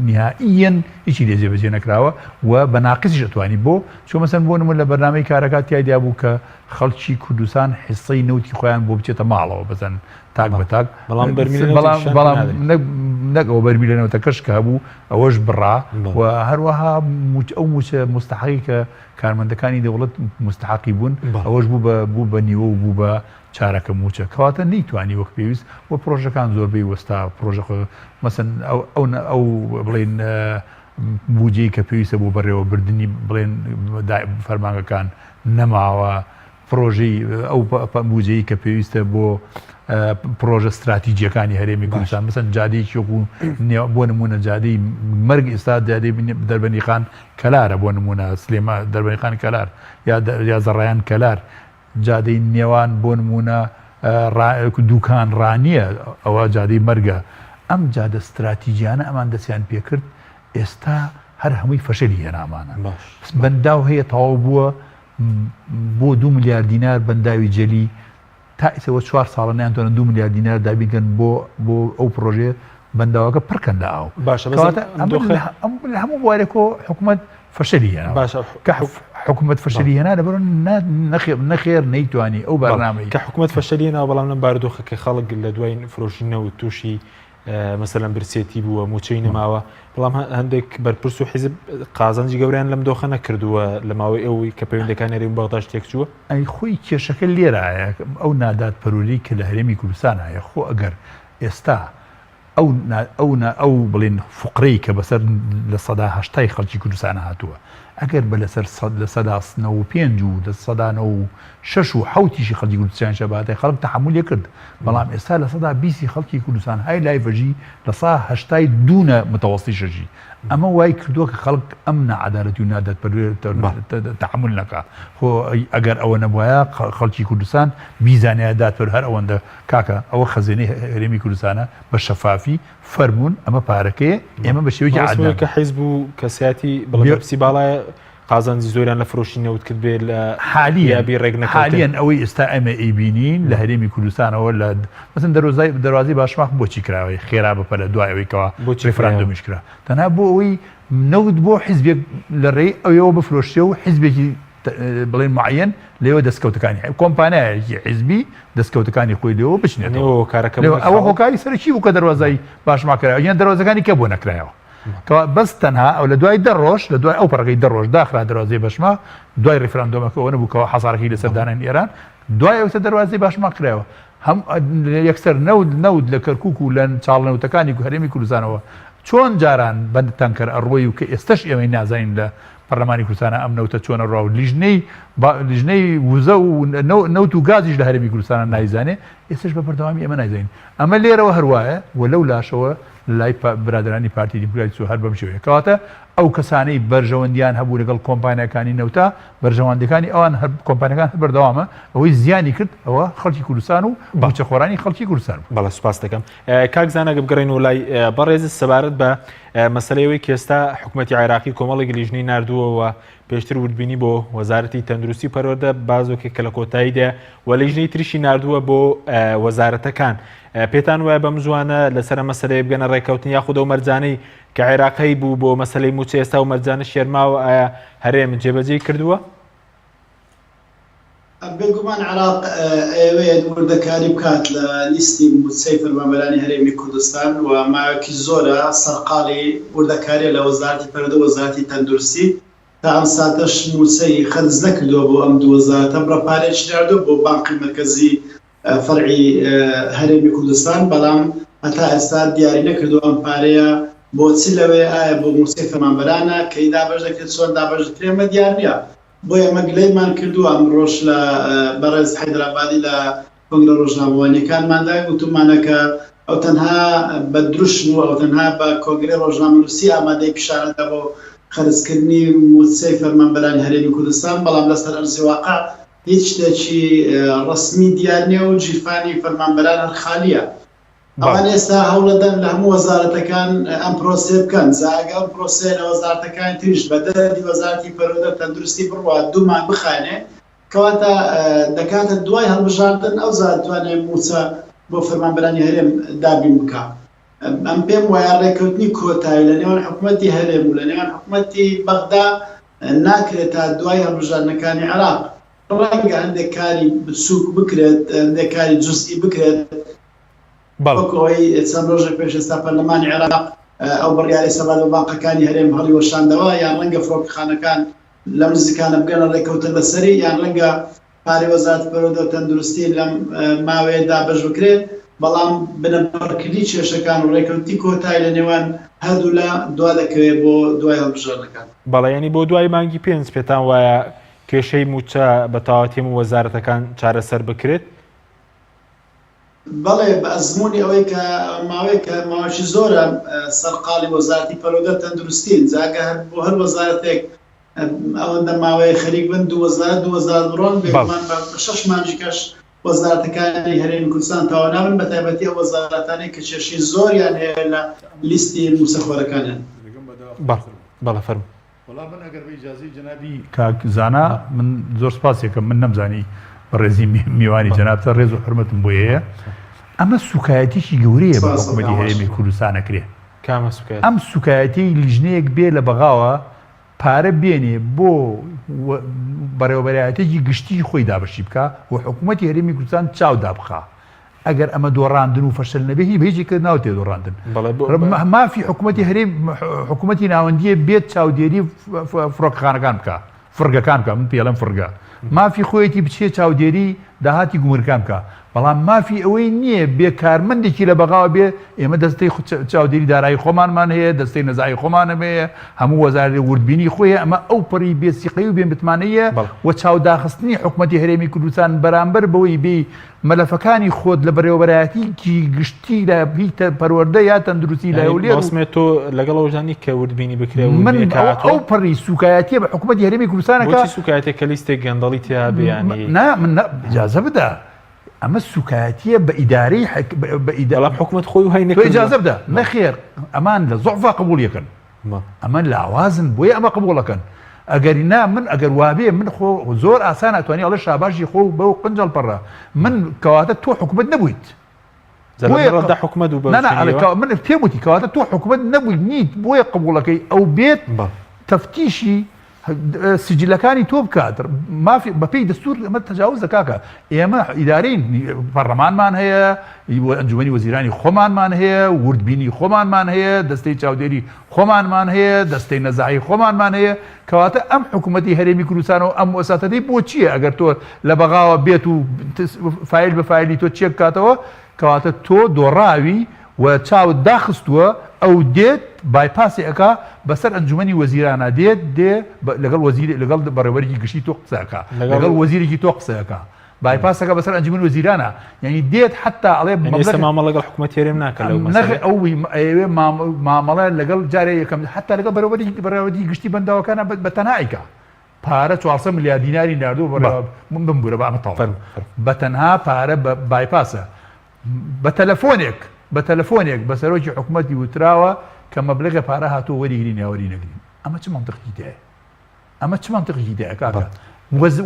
نهائیەن هیچی لێ جێبەجێ نەکراوە و بە ناقصیش ئەتوانی بۆ چۆن مەسەن بۆ نمونە لە بەرنامەی کارەکە تیایدا بوو کە خەڵکی کوردستان حیسەی نەوتی خۆیان بۆ بچێتە ماڵەوە بەزەن تاک بە تاک بەڵام نەکەوە بەرمیلەنەوە کەش کە هەبوو ئەوەش بڕا و هەروەها ئەو موچە مستحقی کە کارمەندەکانی دەوڵەت مستحقی بوون ئەوەش بوو بە نیوە و بوو بە چارەکە موچە کەواتە نەیتوانی وەک پێویست و پرۆژەکان زۆربەی وەستا پرۆژە مەسەن ئەو بڵێن بودجەی کە پێویستە بۆ بەڕێوەبردننی بڵێن فەرمانگەکان نەماوە پرۆژەی ئەو بودجەی کە پێویستە بۆ پرۆژە استراتیجیەکانی هەرێمی کوردستان مەسەن جادەیەکی وەکو بۆ نمونە جادەی مەرگ ئێستا جادەی دەربەنی خان کەلارە بۆ نمونە سلێما دەربەنی خان کەلار یا زەڕایان کەلار جادەی نێوان بۆ نمونە دووکان ڕانیە ئەوە جادەی مەرگە ئەم جادە استراتیجیانە ئەمان دەستیان پێکرد ئێستا هەر هەمووی فەشەلی هێنامانە بەنداو هەیە تەواو بووە بۆ 2 ملیار دینار بەنداوی جەلی تا ئێسەوە 4 ساڵە نەیانتوانن 2 ملیار دینار دابینکەن بۆ ئەو پرۆژێ بەنداوەکە پڕکەن لە ئاو لە هەموو بوارێکۆ حکوومەت فەشەلی هێنا کە حکوومەت فەشەلی هێنا دەبڕن نەخێر نەیتوانی ئەو بەرنامەی کە حکوومەت فەشەلی هێناوە بەڵام لەم بارودۆخەکە خەڵک لە دوای فرۆشینەوە تووشی مەسەلەن برسێتی بووە موچەی نەماوە بەڵام هەندێک بەرپرس و حیزب قازانجی گەوریان لەم دۆخە نەکردووە لە ماوەی ئەوەی کە پەیوەندەکان هەرێمی بەغداد تێک چووە ئەی خۆی کێشەکە لێرایە ئەو نادات پەروەری کە لە هەرێمی کوردستان هەیە خۆ ئەگەر ئێستا ئەو بڵێن فقرەی کە بەسەر لە سەدا هەشتای خەڵکی کوردستانە هاتووە ئەگەر بە لەسەر لە سەدا 95 و لە سەدا 6 و 7 خەڵکی کوردستان شەباتای خەڵک تەحمولی کرد بەڵام ئێستا لە سەدا 20 خەڵکی کوردستان های لایڤەژی لە سا هەشتای دوونە متەوەستی شەژی ئەمە وای کردووە کە خەڵک ئەم نەعەدالەتی و نادات تەحمل نەکا خۆ ئەگەر ئەوە نەبووایە خەڵکی کوردستان بیزانەیە دادپەر هەر ئەوەندە کاکە ئەوە خەزینەی هەرێمی کوردستانە بە شەفافی فەرمونون ئەمە پارەکەیە ئێمە بە شێوەیەکی عادل کە حیزب و کەسیاتی بەڵێپسی باڵایە قازانجی زۆریان لە فرۆشینەوت کرد بێ لە حالیابی ڕێگنەکە حالیان ئەوەی ئێستا ئەمە ئەیبینین لە هەرێمی کوردستانەوە لە مەسن دەواازی باشماق بۆچی کراوەی خێرا بەپە لە دوایەوەیەوە بۆ ڕێفراندۆمیش کرا تەنها بۆ ئەوەی نەوت بۆ حیزبێک لە ڕێی ئەوەوە بفرۆشتێ و حیزبێکی بڵێن معەن لێوە دەستکەوتەکانی کۆمپانیایەکی حیزبی دەستکەوتەکانی خۆی لێەوە بچنێتەوە ئەوە هۆکاری سەرکی بوو کە دەواازای باشماکراوە یان دەواازەکانی کە بۆ نەکرایەوە بەس تەنها ئەو لە دوای دەڕۆژ لە دوای ئەو پەڕەکەی دەڕۆژ داخرا دەواازەی بەشما دوای ڕێفراندۆمەکەەوە نەبووکەوە حەزارەکەی لەسەر دانانی ئێران دوای ئەوتە دەواازەی باشما کراوە هەم یەکسەر نەود لە کەرکک و لە چاڵنەوتەکانی هەرێمی کوردستانەوە چۆن جاران بەندتان کرد ئەڕۆی و کە ئێستش ئێمەی نازانین لە پەرلەمانی کوردستانە ئەم نەوتە چۆنە ڕاو لیژنەی وزە و نەوت و گازیش لە هەرێمی کوردستانە نایزانێ ئێستش بە بەردەوامی ئێمە نایزانین ئەمە لێرەوە هەروایە و لەو لاشەوە لای برادرانی پارتی دیموکراسی هەر بەم شێوەیە کەواتە ئەو کەسانەی بەرژەوەندیان هەبوو لەگەڵ کۆمپانیەکانی نەوتا بەرژەوەندەکانی ئەوان کۆمپانیەکان بەردەوامە ئەوەی زیانی کرد ئەوە خەڵکی کوردستان و باچەخۆرانی خەڵکی کوردستان بەڵە سوپاس دەکەم کاکزانە بگەڕێن و لای بەڕێز سەبارەت بە مەسەلەیەوەی کێستا حکوومەتی عێراقی کۆمەڵێکی لیژنەی نردووەوە پێشتر وردبینی بۆ وەزارەتی تەندروستی پەروەردە بازۆکێک کە لە کۆتاییدا و لیژنەی تریشی نردووە بۆ وەزارەتەکان پێتان وایە بەم زوانە لەسەر مەسەلەیە بگەنە ڕێکەوتن یاخودە و مەرجانەی کە عێراقی بوو بۆ مەسەلەی موچە ئێستا و مەرجانە شێرماوە ئایا هەرێم جێبەجێ کردووە؟ بێگومان عێراق ئێوەیە وردەکاری بکات لە لیستی موچەی فەرمانبەرانی هەرێمی کوردستان و ماوەیەکی زۆرە سەرقاڵی وردەکاریە لە وەزارەتی پەروەردە وەزارەتی تەندروستی تا ئەم ساتەش موچەی خەرج نەکردووە بۆ ئەم دوو وەزارەتە بڕەپارێکی ناردووە بۆ بانقی مرکزی فەرعی هەرێمی کوردستان بەڵام هەتا ئێستا دیاری نەکردووە ئەم پارەیە بۆچی لەوێ ئایا بۆ موچەی فەرمانبەرانە کەی دابەش دەکرێت چۆن دابەش دەکرێت ئەمە دیار نییە بۆیە ئەمە گلەیمان کردووە ئەمڕۆژ لە بەڕێز حەیدەرابادی لە کۆنگرە ڕۆژنامەوانیەکانماندا گوتومانە کە ئەو تەنها بە دروشن و ئەو تەنها بە کۆنگرێ ڕۆژنامەنووسی ئامادەی پیشانەدا بۆ خەرجکردنی موچەی فەرمانبەرانی هەرێمی کوردستان، بەڵام لەسەر ئەرزی واقع هیچ شتێکی ڕسمی دیار نییە و جیرفانی فەرمانبەران هەر خالیە. ئەوان ئێستا هەوڵەدەن لە هەموو وەزارەتەکان ئەم پرۆسێ بکەن، جاگە ئەم پرۆسێ لە وەزارەتەکانی تریش بە دەردی وەزارەتی پەروەردە تەندروستی بڕوا 2 مانگ بخانێ، کەواتە دەکاتە دوای هەڵبژاردن ئەو زاتوانێت موچە بۆ فەرمانبەرانی هەرێم دابین بکە. ئەم پێم وایە ڕێکەوتنی کۆتایی لە نێوان حکوومەتی هەرێم و لە نێوان حکوومەتی بەغدا ناکرێت تا دوای هەڵبژاردنەکانی عێراق. ڕەنگە هەندێک کاری بچووک بکرێت، هەندێک کاری جوزئی بکرێت. بەڵکەوەی چەند ڕۆژێک پێش ئێستا پەرلەمانی عێراق ئەو بڕیاری سەبات بە بانقەکانی هەرێم هەڵی وەشاندەوە، یان ڕەنگە فڕۆکەخانەکان لە نزیکانە بگەنە ڕێکەوتن لەسەری، یان ڕەنگە پارەی وەزارەتی پەروەردە تەندروستی لەم ماوەیەدا بەش بکرێت. بەڵام بنەبەرکردی کێشەکان و ڕێکەوتی کۆتایی لە نێوان هەردوو لە دوا دەکەوێت بۆ دوای هەڵبژاردنەکان. بەڵێ ینی بۆ دوای مانگی 5 پێتان وایە کێشەی موچە بە تەواوەتی و وەزارەتەکان چارەسەر بکرێت؟ بەڵێ بە ئەزمموی ئەوەی کە ماوەیەکی زۆرە سەرقاڵی وەزارەتی پەروەردە تەندروستین، جاگە بۆ هەر وەزارەتێک ئەوەندە ماوەیە خەریک بن دو وەزارەت بڕۆن بێگومان بە 6 مانجیکەش وەزارەتەکانی هەرێمی کوردستان تاوانابن، بە تایبەتی ئەو وەزارەتانی کە کێشەی زۆریان هەیە لە لیستی موچەخۆرەکانیان. بەڵێ فەرموو. وەڵام من ئەگەر بە ئیجازەی جەنابی کاک زانا، من زۆر سپاسێکم، من نەمزانی بەڕێزی میوانی جەنابتە ڕێز و حرمەتم بۆ هەیە. ئەمە سوکایەتیشی گەورەیە بە حکوومەتی هەرێمی کوردستان ئەکرێ. ئەم سوکایەتی لیژنەیەک بێ لە بەغاوە پارە بێنێ بۆ بەڕێوەبەرایەتێکی گشتی خۆی دابەشی بکە و حکوومەتی هەرێمی کوردستان چاودا بخە. ئەگەر ئەمە دۆڕاندن و فەشل نەبێ هی بەهێجێکە ناوتێ دۆڕاندن. مافی حکوومەتی هەرێم حکوومەتی ناوەندیە بێت چاودێری فڕۆکەخانەکان بکە، فڕگەکان بکە، من پێڵەم فڕگە. مافی خۆیەتی بچێت چاودێری داهاتی گومرگان بکە، بەڵام مافی ئەوەی نییە بێکارمەندێکی لە بەغاوە بێ ئێمە دەستەی چاودێری دارایی خۆمانمان هەیە، دەستەی نەزایی خۆمانەمەیە، هەموو وەزارەتی وردبینی خۆیە، ئەمە ئەو پڕی بێسیقەی و بێمتمانەیە و چاوداخستنی حکوومەتی هەرێمی کوردستان بەرامبەر بەوەی بێ مەلەفەکانی خۆت لە بەڕێوەبەرایەتیکی گشتی لە بیتە پەروەردە یا تەندروستی لایولێ ڕسمێت تۆ لەگەڵ ئەوژانی کە وردبینی بکرێ من ئەو پڕی سوکایەتیە بە حکوومەتی هەرێمی کوردستانەکە سوکایەتێک کە لیستێک گەندەڵی تیا بیانی من ئیجازە بدە. ئەمە سوکایەتیە بە ئیدارەی بەڵام حکوومەت خۆی و هەینە ئیجازە بدە نەخێر، ئەمان لە زوعفا قبول یەکەن، ئەمە لاوازن بۆیە ئەمە قبولەکەن. ئەگەری نا من ئەگەر وابێ من خۆ زۆر ئاسان ئەتوانی ئەڵێ شاباشی خۆ بەو قنجەڵ پەڕە من کەواتە تۆ حکوومەت نەبوویت ڕەدا حکوومەت و من پێم وتی کەواتە تۆ حکوومەت نەبوویت نیت بۆیە قبولەکەی ئەو بێت تەفتیشی سجلەکانی تۆ بکات. مافی بەپێی دەستور ئەمە تەجاوز دەکاکە. ئێمە ئیدارەین پەرلەمانمان هەیە، ئەنجومەنی وەزیرانی خۆمانمان هەیە، وردبینی خۆمانمان هەیە، دەستەی چاودێری خۆمانمان هەیە، دەستەی نەزایی خۆمانمان هەیە، کەواتە ئەم حکوومەتی هەرێمی کوردستان و ئەم وەساتەی بۆ چییە ئەگەر تۆ لە بەغاوە بێت و فایل بە فایلی تۆ چێ بکاتەوە، کەواتە تۆ دۆڕاوی و چاوت داخستووە ئەو دێت بایپاسی ئەکا بەسەر ئەنجومەنی وەزیرانە دێ لەگەڵ وەزیری لەگەڵ بەڕێوەرێکی گشتی تۆ قسەکە، لەگەڵ وەزیرێکی تۆ قسەکە، بایپاسەکە بەسەر ئەنجومەنی وەزیرانە، یعنی دێت حتا ئەڵێ مامەڵە لەگەڵ حکوومەتی هەرێم ناکە ئەوی ئەوێ مامەڵە لەگەڵ جارێ یەکەم حتا لەگەڵ بەڕێوەری گشتی بەنداوەکانە بە تەنایکە پارە 400 میلیارد دیناری ناردوو بمبورە بە ئەمە تاڵ بە تەنها پارە بایپاسە بە تەلەفۆنێک بە سەرۆکی حکوومەتی وتراوە کە مەبلەغە پارە هاتووە وەریگرین یا وەری نەگرین. ئەمە چ مەنتیقی دایە؟ ئەمە چ مەنتیقی دایە کاکە؟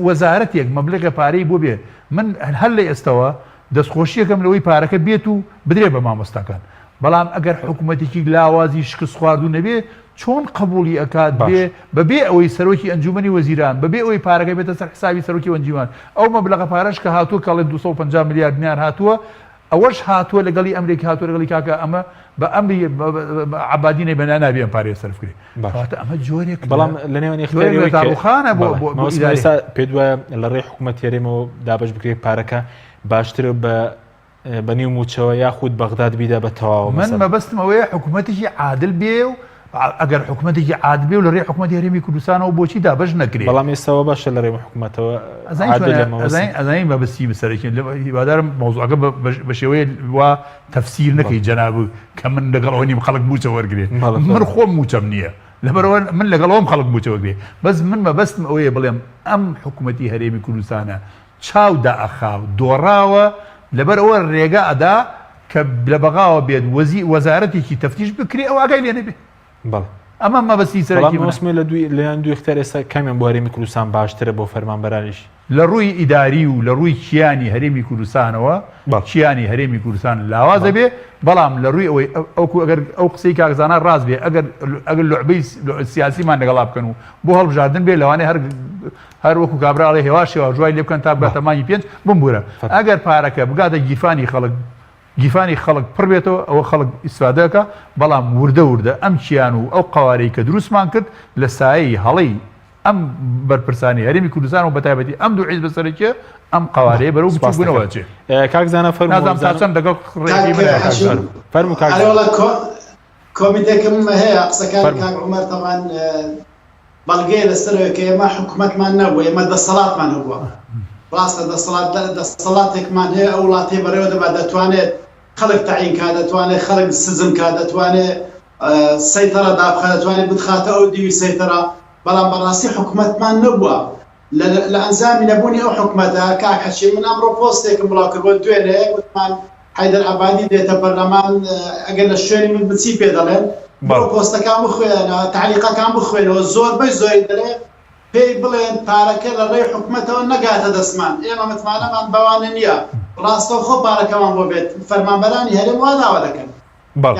وەزارەتێک مەبلەغە پارەی بۆ بێ من هەر لە ئێستەوە دەستخۆشیەکەم لەوەی پارەکە بێت و بدرێ بە مامۆستاکان، بەڵام ئەگەر حکوومەتێکی لاوازی شکست خواردو نەبێ چۆن قبولی ئەکات بەبێ ئەوەی سەرۆکی ئەنجومەنی وەزیران بەبێ ئەوەی پارەکە بێتە سەر حسابی سەرۆکی ئەنجومان ئەو مەبلەغە پارەش کە هاتووە کەڵێ 250 میلیارد دینار هاتووە ئەوەش هاتووە لەگەڵی ئەمریکی هاتووە لەگەڵی کاکە ئەمە بە ئەمری عبادینەی بەنا نابێن پارێ سەرفکرێ ئەمە جۆرێک بەڵام لە نێوان اختیارخانە بۆ پێ وایە لە ڕێی حکوومەت هەرێمەوە دابش بکرێت پارەکە باشترە بە نیو موچەوە یاخود بەغداد بیدا بە تەواو. من مەبەستم ئەوەیە حکوومەتێکی عادل بێ و ئەگەر حکوومەتێکی عادبێ و لە ڕێ حکوومەتی هەرێمی کوردستانەوە بۆچی دابەش نەکرێت بەڵام ئێستاەوە باشە لە ڕێ حکوومەتەوە ئەزانین بەبستی بەسەرێکین هیوادارم مۆزوعەکە بە شێوەیە وا تەفسیر نەکەی جەناب کە من لەگەڵ ئەوەی خەڵک موچە وەرگێ من خۆم موچەم نییە لەبەرەوە من لەگەڵەوەم خەڵک موچە وەرگێ بەس من مەبەستم ئەوەیە بڵێم ئەم حکوومەتی هەرێمی کوردستانە چاودا ئەخاو دۆڕاوە لەبەرەوە ڕێگە ئەدا کە لە بەغاوە بێت وەزارەتێکی تەفتیش بکرێ ئەو ئاگای لێ نەبێ ئەمە مەبەستی سەرەکی لەیان دوی اختیار ئێستا کامیان بۆ هەرێمی کوردستان باشترە بۆ فەرمانبەرانیش لە ڕووی ئیداری و لە ڕووی کیانی هەرێمی کوردستانەوە کیانی هەرێمی کوردستان لاوازە بێ بەڵام لە ڕووی ئەوەی ئەگەر ئەو قسەی کاکزانە ڕاست بێ ئەگەر لعبەی سیاسیمان لەگەڵا بکەن و بۆ هەڵبژاردن بێ لەوانەیە هەر وەکو کابراڵێ هێواشەوە ژوای لێ بکەن تا بەتەمانی 5 بمبورە ئەگەر پارەکە بگاتە گیفانی خەڵک پڕ بێتەوە ئەوە خەڵک ئیسفادەکە بەڵام وردە ئەم چیان و ئەو قوارەی کە دروستمان کرد لە سایەی هەڵەی ئەم بەرپرسانی هەرێمی کوردستان و بەتایبەتی ئەم دوو حیزب بەسەرەکیە ئەم قوارەیە بەرەو بچووبوونەوە چێ کاکزانە نازانم تا چەند لەگەڵ فەرموو کۆمیتێکم هەیە قسەکان کاک عومەر تەمان بەڵگەیە لەسەرەوە کە ئێمە حکوومەتمان نەبووە ئێمە دەسەڵاتمان هەبووە ڕاستە دەسەڵاتێکمان هەیە ئەو وڵاتی بەڕێوە دەبا دەتوانێت خەڵک تەعیینکا دەتوانێت خەڵک سزمکا دەتوانێت سەیتەرە دابخە دەتوانێت بتخاتە ئەو دیوی سەیتەرە بەڵام بەڕاستی حکوومەتمان نەبووە لە ئەنجامی نەبوونی ئەو حکوومەتە کاک حەشی من ئەمڕۆ پۆستێکم بڵاو کردووە دوێنێ وتمان حەیدەر عەبادی دێتە پەرلەمان ئەگەر لە شوێنی من بچی پێ دەڵێن بۆ پۆستەکان بخوێنەوە تعلیقەکان بخوێنەوە زۆربەی زۆری دەڵێ پێی بڵێن پارەکە لە ڕێی حکوومەتەوە نەگاتە دەستمان ئێمە متمانەمان بەوانە نییە ڕاستە خۆ پارەکەمان بۆ بێت فەرمانبەرانی هەرێم وا داوا دەکەن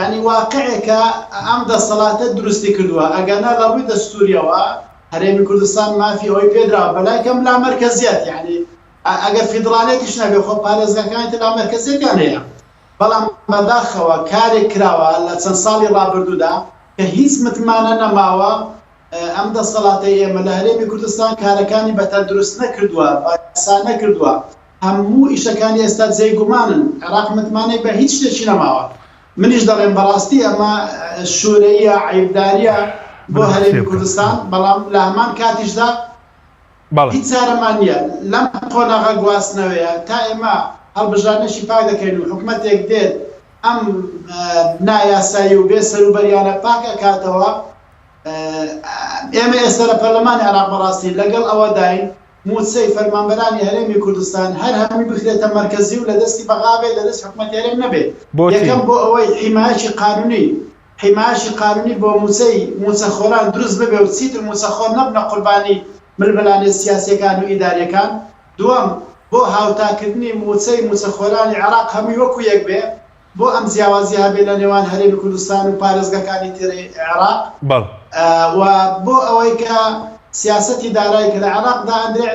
یعنی واقعێکە ئەم دەسەڵاتە دروستی کردووە ئەگەنا لە ڕووی دەستوریەوە هەرێمی کوردستان مافی ئەوەی پێدراوە بەلای کەم لا مەرکەزیەت یعنی ئەگەر فیدراڵێتیش نەبێ خۆ پارێزگاکانی لا مەرکەزیەتیان هەیە بەڵام بەداخەوە کارێک کراوە لە چەند ساڵی ڕابردوودا کە هیچ متمانە نەماوە ئەم دەسەڵاتی ئێمە لە هەرێمی کوردستان کارەکانی بەتە دروست نەکردووە ئاسان نەکردووە هەموو ئیشەکانی ئێستا جێگومانن عێراق متمانەی بە هیچ شتێکی نەماوە منیش دەڵێم بەڕاستی ئەمە شوورەیە عیبداریە بۆ هەرێمی کوردستان بەڵام لە هەمان کاتیشدا هیچ چارەمان نییە لەم قۆناغا گواستنەوەیە تا ئێمە هەڵبژارنەشی پاک دەکەین و حکوومەتێک دێت ئەم نایاسایی و بێ سەروبەریانە پاک ئەکاتەوە ئێمە ئێستا لە پەرلەمانی عێراق بەڕاستی لەگەڵ ئەوە داین موچەی فەرمانبەرانی هەرێمی کوردستان هەر هەمی بخرێتە مەرکەزی و لە دەستی بەغابێ لە دەست حکوومەتی هەرێم نەبێت یەکەم بۆ ئەوەی حیمایەشی قانونی بۆ موچەخۆران دروست ببێ و چیتر موچەخۆر نەبنە قوربانی ململانێ سیاسیەکان و ئیداریەکان دووەم بۆ هاوتاکردنی موچەخۆرانی عێراق هەمووی وەکو یەک بێ بۆ ئەم جیاوازی هەبێ لە نێوان هەرێمی کوردستان و پارێزگاکانی تێرەی عێراق و بۆ ئەوەی کە سیاسەتی دارایی کە لە عێراقدا ئەندرێ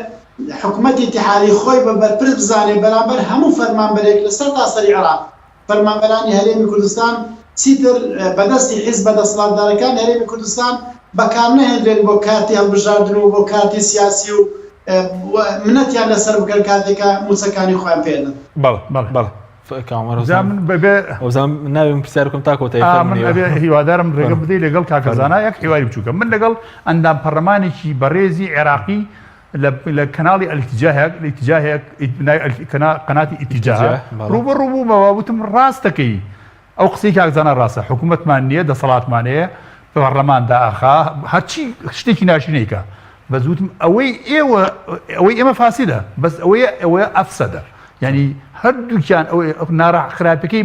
حکوومەتی اتحادی خۆی بە بەرپرس بزانێ بەرامبەر هەموو فەرمانبەرێک لەسەر تاسەری عێراق فەرمانبەرانی هەرێمی کوردستان چیتر بەدەستی حیزب بەدەسەڵاتدارەکان هەرێمی کوردستان بەکار نەهێنرێن بۆ کارتی هەڵبژاردن و بۆ کارتی سیاسی و منەتیان لەسەر بکەن کاتێکە موچەکانی خۆیان پێێنن ناوێم پرسیارکەم تاکۆتای هیوادارم ڕێگە بدەی لەگەڵ کاکەزانە یەک هیوای بچووکە من لەگەڵ ئەندام پەرلەمانێکی بەڕێزی عێراقی لە کەناڵی ئەلتیجاهەیەک قەناتی ئیتیجاه ڕوبەڕووبوومەوە وتم ڕاستەکەی ئەو قسەی کاکزانە ڕاستە حکوومەتمان نییە دەسەڵاتمانەیە پەرلەماندا ئاخا هەرچی شتێکی ناشینەیکە بەزوتم ئەوەی ئێمە فاسیدە بەس ئەوەیە ئەفسەدە یعنی هەردووکیان خراپەکەی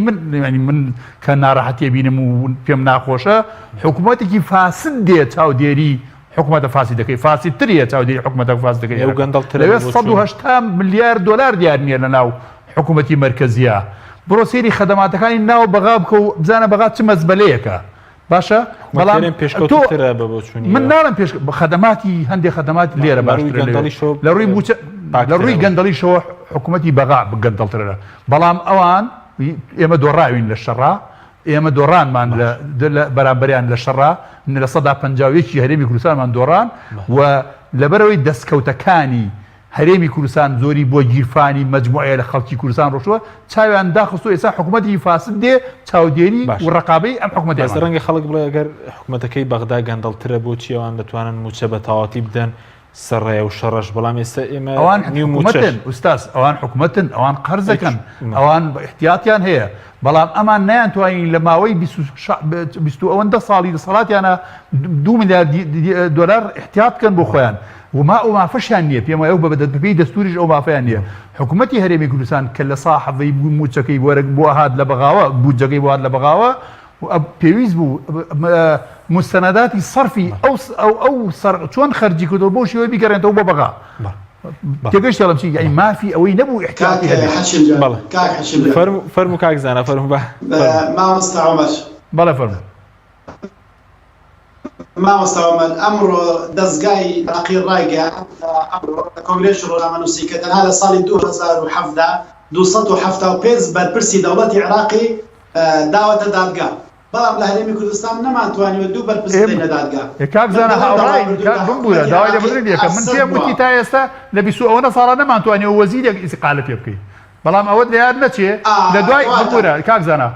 من کە ناڕەحەتیە بینم و پێم ناخۆشە حکوومەتێکی فاسد دێت چاودێری حکوومەتە فاسی دەکەی فاسی تریە چاودێری حکوومەتە فاس دەکەی ئەو گەندەڵترێ 180 ملیار دلار دیار نییە لە ناو حکوومەتی مەرکەزیە بڕۆ سێری خەدەماتەکانی ناو بەغا بکە و بزانە بەغا چ مەزبەلەیەکە باشە بەڵام من ناڵم پێش خەدەماتی هەندێک خەدەماتی لێرە باشترە لە ڕووی گەندەڵیشەوە حکوومەتی بەغا گەندەڵترە بەڵام ئەوان ئێمە دۆڕاوین لە شەڕا ئێمە دۆڕانمان بەرامبەریان لە شەڕا لە 150 هەرێمی کوردستانمان دۆڕان و لەبەرەوەی دەستکەوتەکانی هەرێمی کوردستان زۆری بۆ گیرفانی مەجموعەیە لە خەڵکی کوردستان ڕۆشتووە چاویان داخستۆ ئێستا حکوومەتی فاسد دێ چاودێری و ڕقابەی ئەم حکوومەت ڕەنگە خەڵک بڵێ ئەگەر حکوومەتەکەی بەغدا گەندەڵترە بۆچی ئەوان دەتوانن موچە بە تاواتی بدەن سەرڕێ و شەڕەش بەڵام ئێستا ئێمە ئەوان حکوومەتن ئوستاس ئەوان حکوومەتن ئەوان قەرزەکەن ئەوان احتیاتیان هەیە بەڵام ئەمان نەیانتوانین لە ماوەی 20 ساڵی دەسەڵاتیانە 2 میلیارد دلار احتیات بکەن بۆ خۆیان وما ئەو مافەشیان نییە پێم وایە بە بەدەستبەکەی دەستوریش ئەو مافەیان نییە حکوومەتی هەرێمی کوردستان کە لە ساحەڤەی موچەکەی بۆ هات لە بەغاوە بودجەکەی بۆ هات لە بەغاوە پێویست بوو مستەنەداتی سەرفی ئەو چۆن خەرجی کردەوە بۆ شێوەیە بیگەڕێنەوە بۆ بەغا تێگەشت دەڵم چی ئەی مافی ئەوەی نەبوو احتیاتی فەرموو کاک زانە فەرموو بە مامۆستا عومەر بەڵێ فەرموو مامۆستا عومەر ئەمڕۆ دەستگای عراقی ڕایگەیاند ئەمڕۆ لە کۆنگرێسی ڕۆژنامەنووسی کە تەنها لە ساڵی 2017 275 بەرپرسی دەوڵەتی عێراقی داوەتە دادگا بەڵام لە هەرێمی کوردستان نەمانتوانیوە دوو بەرپرسی بێنە دادگا کاک زانە هاوڕای بمبوورە داوای لێبدرێت یەکەم من پێم وتی تا ئێستا لە 20 ساڵە نەمانتوانیەوە وەزیرێک ئیستیقالە پێ بکەیت بەڵام ئەوەت لە یاد نەچێ لە دوای بمبوورە کاک زانە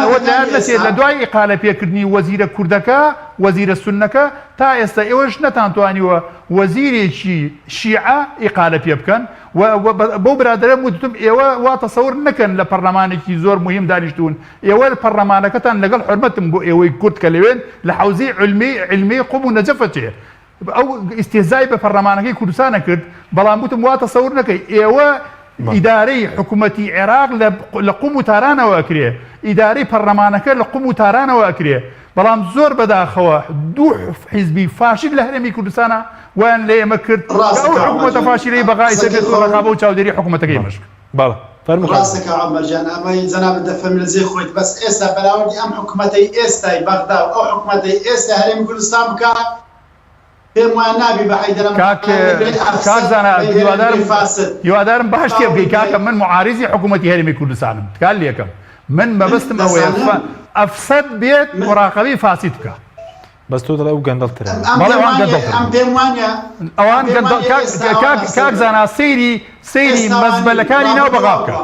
ئەوەت لە یاد نەچێت لە دوای ئیقالە پێکردنی وەزیرە کوردەکە وەزیرە سونەکە تا ئێستا ئێوەش نەتانتوانیوە وەزیرێکی شیعە ئیقالە پێ بکەن بۆ برادرە وتم ئێوە وا تەسەور نەکەن لە پەرلەمانێکی زۆر مهم دانیشتون ئێوە پەرلەمانەکەتان لەگەڵ حورمەتم بۆ ئێوەی کورد کە لەوێن لە حوزەی علمی قوم و نەجەفەتێ ئەو ئیستێزای بە پەرلەمانەکەی کوردستانە کرد بەڵام وتم وا تەسەور نەکەی ئێوە ئیدارەی حکوومەتی عێراق لە قوم و تارانەوە ئەکرێ ئیدارەی پەرلەمانەکە لە قوم و تارانەوە ئەکرێ بەڵام زۆر بەداخەوە دوو حیزبی فاشل لە هەرێمی کوردستانە ویان لە ئێمە کرد ئەو حکوومەتە فاشیلەی بەغای سەکرد و ڕقابە و چاودێری حکوومەتەکەی مەشک بەڵێ فەرموو ڕاستەکە عومەرجان ئەمەی جەنابەت دەفەرمی لە جێ خۆیت بەس ئێستا بەراوردی ئەم حکوومەتەی ئێستای بەغدا و ئەو حکوومەتەی ئێستا هەرێمی کوردستان بکە پێم وایە نابی بە حەیدەرەم کاک زانە هیوادارم باش تێ بگەی کاکە من معارضی حکوومەتی هەرێمی کوردستانم تکال لێکم من مەبەستم ئەوەیە ئەفسەد بێت مراقەبەی فاسد بکە بەس تۆ دەڵێ ئەو گەندەڵترە بەڵێ ئەوان گەندەڵترن ئەم پێم وانە ئەوان کاک زانە سەیری مەزبەلەکانی ناو بەغا بکە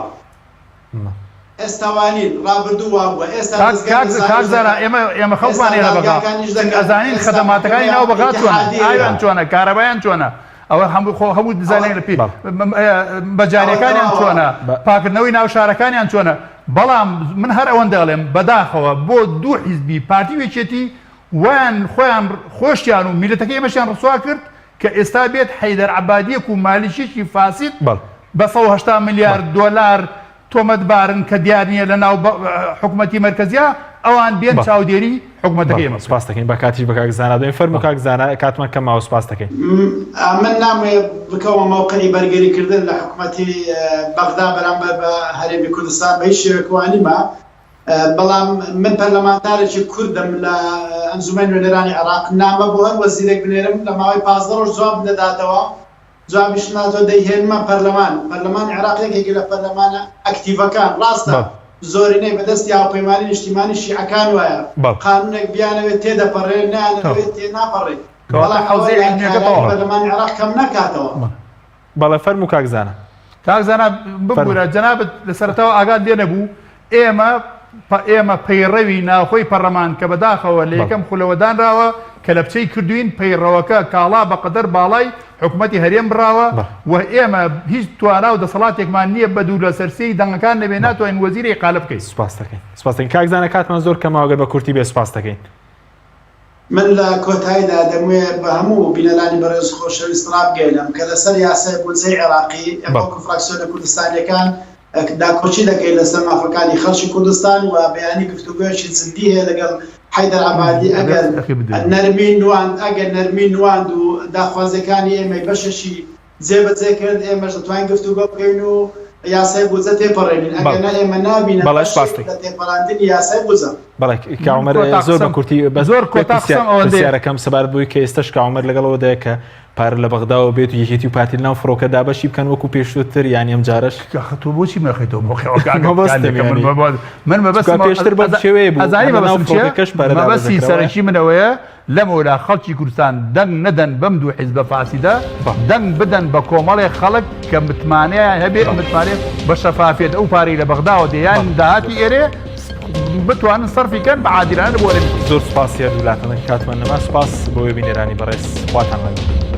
ئێستاوانین ڕابردوو وا بووە ئێستا کاک زانە ئێمە خەڵکمان هێنە بەغا ئەزانین خەدەماتەکانی ناو بەغا چۆنە ئاویان چۆنە کارەبایان چۆنە ئەوە هەموو دزانین لە پێ بەجارەکانیان چۆنە پاکردنەوەی ناو شارەکانیان چۆنە بەڵام من هەر ئەوەن دەڵێم بەداخەوە بۆ دوو حیزبی پارتی وێچێتی ویان خۆیان خۆشیان و میلەتەکەی ئێمەشیان ڕسوا کرد کە ئێستا بێت حەیدەر عەبادیەک و مالیشێکی فاسد بە 180 میلیارد دۆلار تۆمەتبارن کە دیار نییە لە ناو حکوومەتی مەرکەزیە ئەوان بێن چاودێری حکوومەتەکەی ئێمە سپاس دەکەین بە کاتیش بە کاک زانە دەین فەرموو کاک زانە کاتمان کەم ماوە سپاس دەکەین من نامەوێت بکەوە موقعی بەرگەریکردن لە حکوومەتی بەغدا بەرامبەر بە هەرێمی کوردستان بە هیچ شێوەیەکوانیمە بەڵام من پەرلەمانتارێکی کوردم لە ئەنجومەن نوێنەرانی عێراق نامە بۆ هەر وەزیرێک بنێرم لە ماوەی 15 ڕۆژ جواب نەداتەوە جوابیش ناتۆ دەیهێنمە پەرلەمانی عێراق یەکێکی لە پەرلەمانە ئەکتیڤەکان ڕاستە زۆرینەی بەدەستی هاوپەیمانی نیشتیمانی شیعەکان وایە قانونێک بیانەوێت تێدەپەڕێ نانەوێت تێ ناپەڕێت بەڵام پەرلەمانی عێراق کەم نەکاتەوە بەڵێ فەرموو کاک زانە کاک زانە ببوورە جەنابەت لەسەرەتەوە ئاگات لێ نەبوو ئێمە پەیڕەوی ناوخۆی پەرلەمان کە بەداخەوە لە یەکەم خولەوەدانراوە کە لە بچەی کردوین پەیڕەوەکە کاڵا بەقەدەر باڵای حکوومەتی هەرێم بڕاوە و ئێمە هیچ توانا و دەسەڵاتێکمان نییە بە دوو لە سەرسەی دەنگەکان نەبێ ناتوانین وەزیری ئیقالە بکەین سپاس دەکەین کاک زانە کاتمان زۆر کەماوەگەر بە کورتی بێ سپاس دەکەین من لە کۆتاییدا دەموێت بە هەموو بینەرانی بەڕێز خۆشەویست ڕابگەێنم کە لەسەر یاسای بودجەی عێراقی ئەمەوەکو فراکسیۆنە کوردستانیەکان داکۆچی دەکەین لەسەر مافەکانی خەڵکی کوردستان و بەیانی گفتوگویەکی جدی هەیە لەگەڵ حەیدەر عەبادی ئەگەر نەرمی نواند و داخوازەکانی ئێمەی بەشەشی جێبەجێ کرد ئێمەش دەتوانین گفتوگۆ بکەین و یاسای بودجە تێپەڕێنین ئەگەر ئێمە نابینە لە تێپەڕاندنی یاسای بودجە بەڵێ کاومەر زۆر بە کورتی زۆر کۆتاقسم ئەوەندەیە پرسیارەکەم سەبار بووی کە ئێستش کاومەر لەگەڵەوە دەیە کە پارە لە بەغداوە بێت و یەکێتی و پارتی ناو فڕۆکەدا بەشی بکەن وەکو پێشتر یانی ئەم جارش تۆ بۆچی مەخیتەوە من پێشتر بە شێوەیە بوو ئەزانی مەبەستی سەرەکی منەوەیە لەمەوەلا خەڵکی کوردستان دەنگ نەدەن بەم دوو حیزبە فاسیدە دەنگ بدەن بە کۆمەڵێک خەڵک کە متمانەیە هەبێت متمانێت بە شەفافێت ئەو پارەی لە بەغداوە دەیان داهاتی ئێرێ بتوانن سەرفیکەن بە عادلانە بۆ زۆر سوپاس وڵاتەکە کاتمان نەما سوپاس بۆ وێبینێرانی بەڕێز خواتان لەگەڵ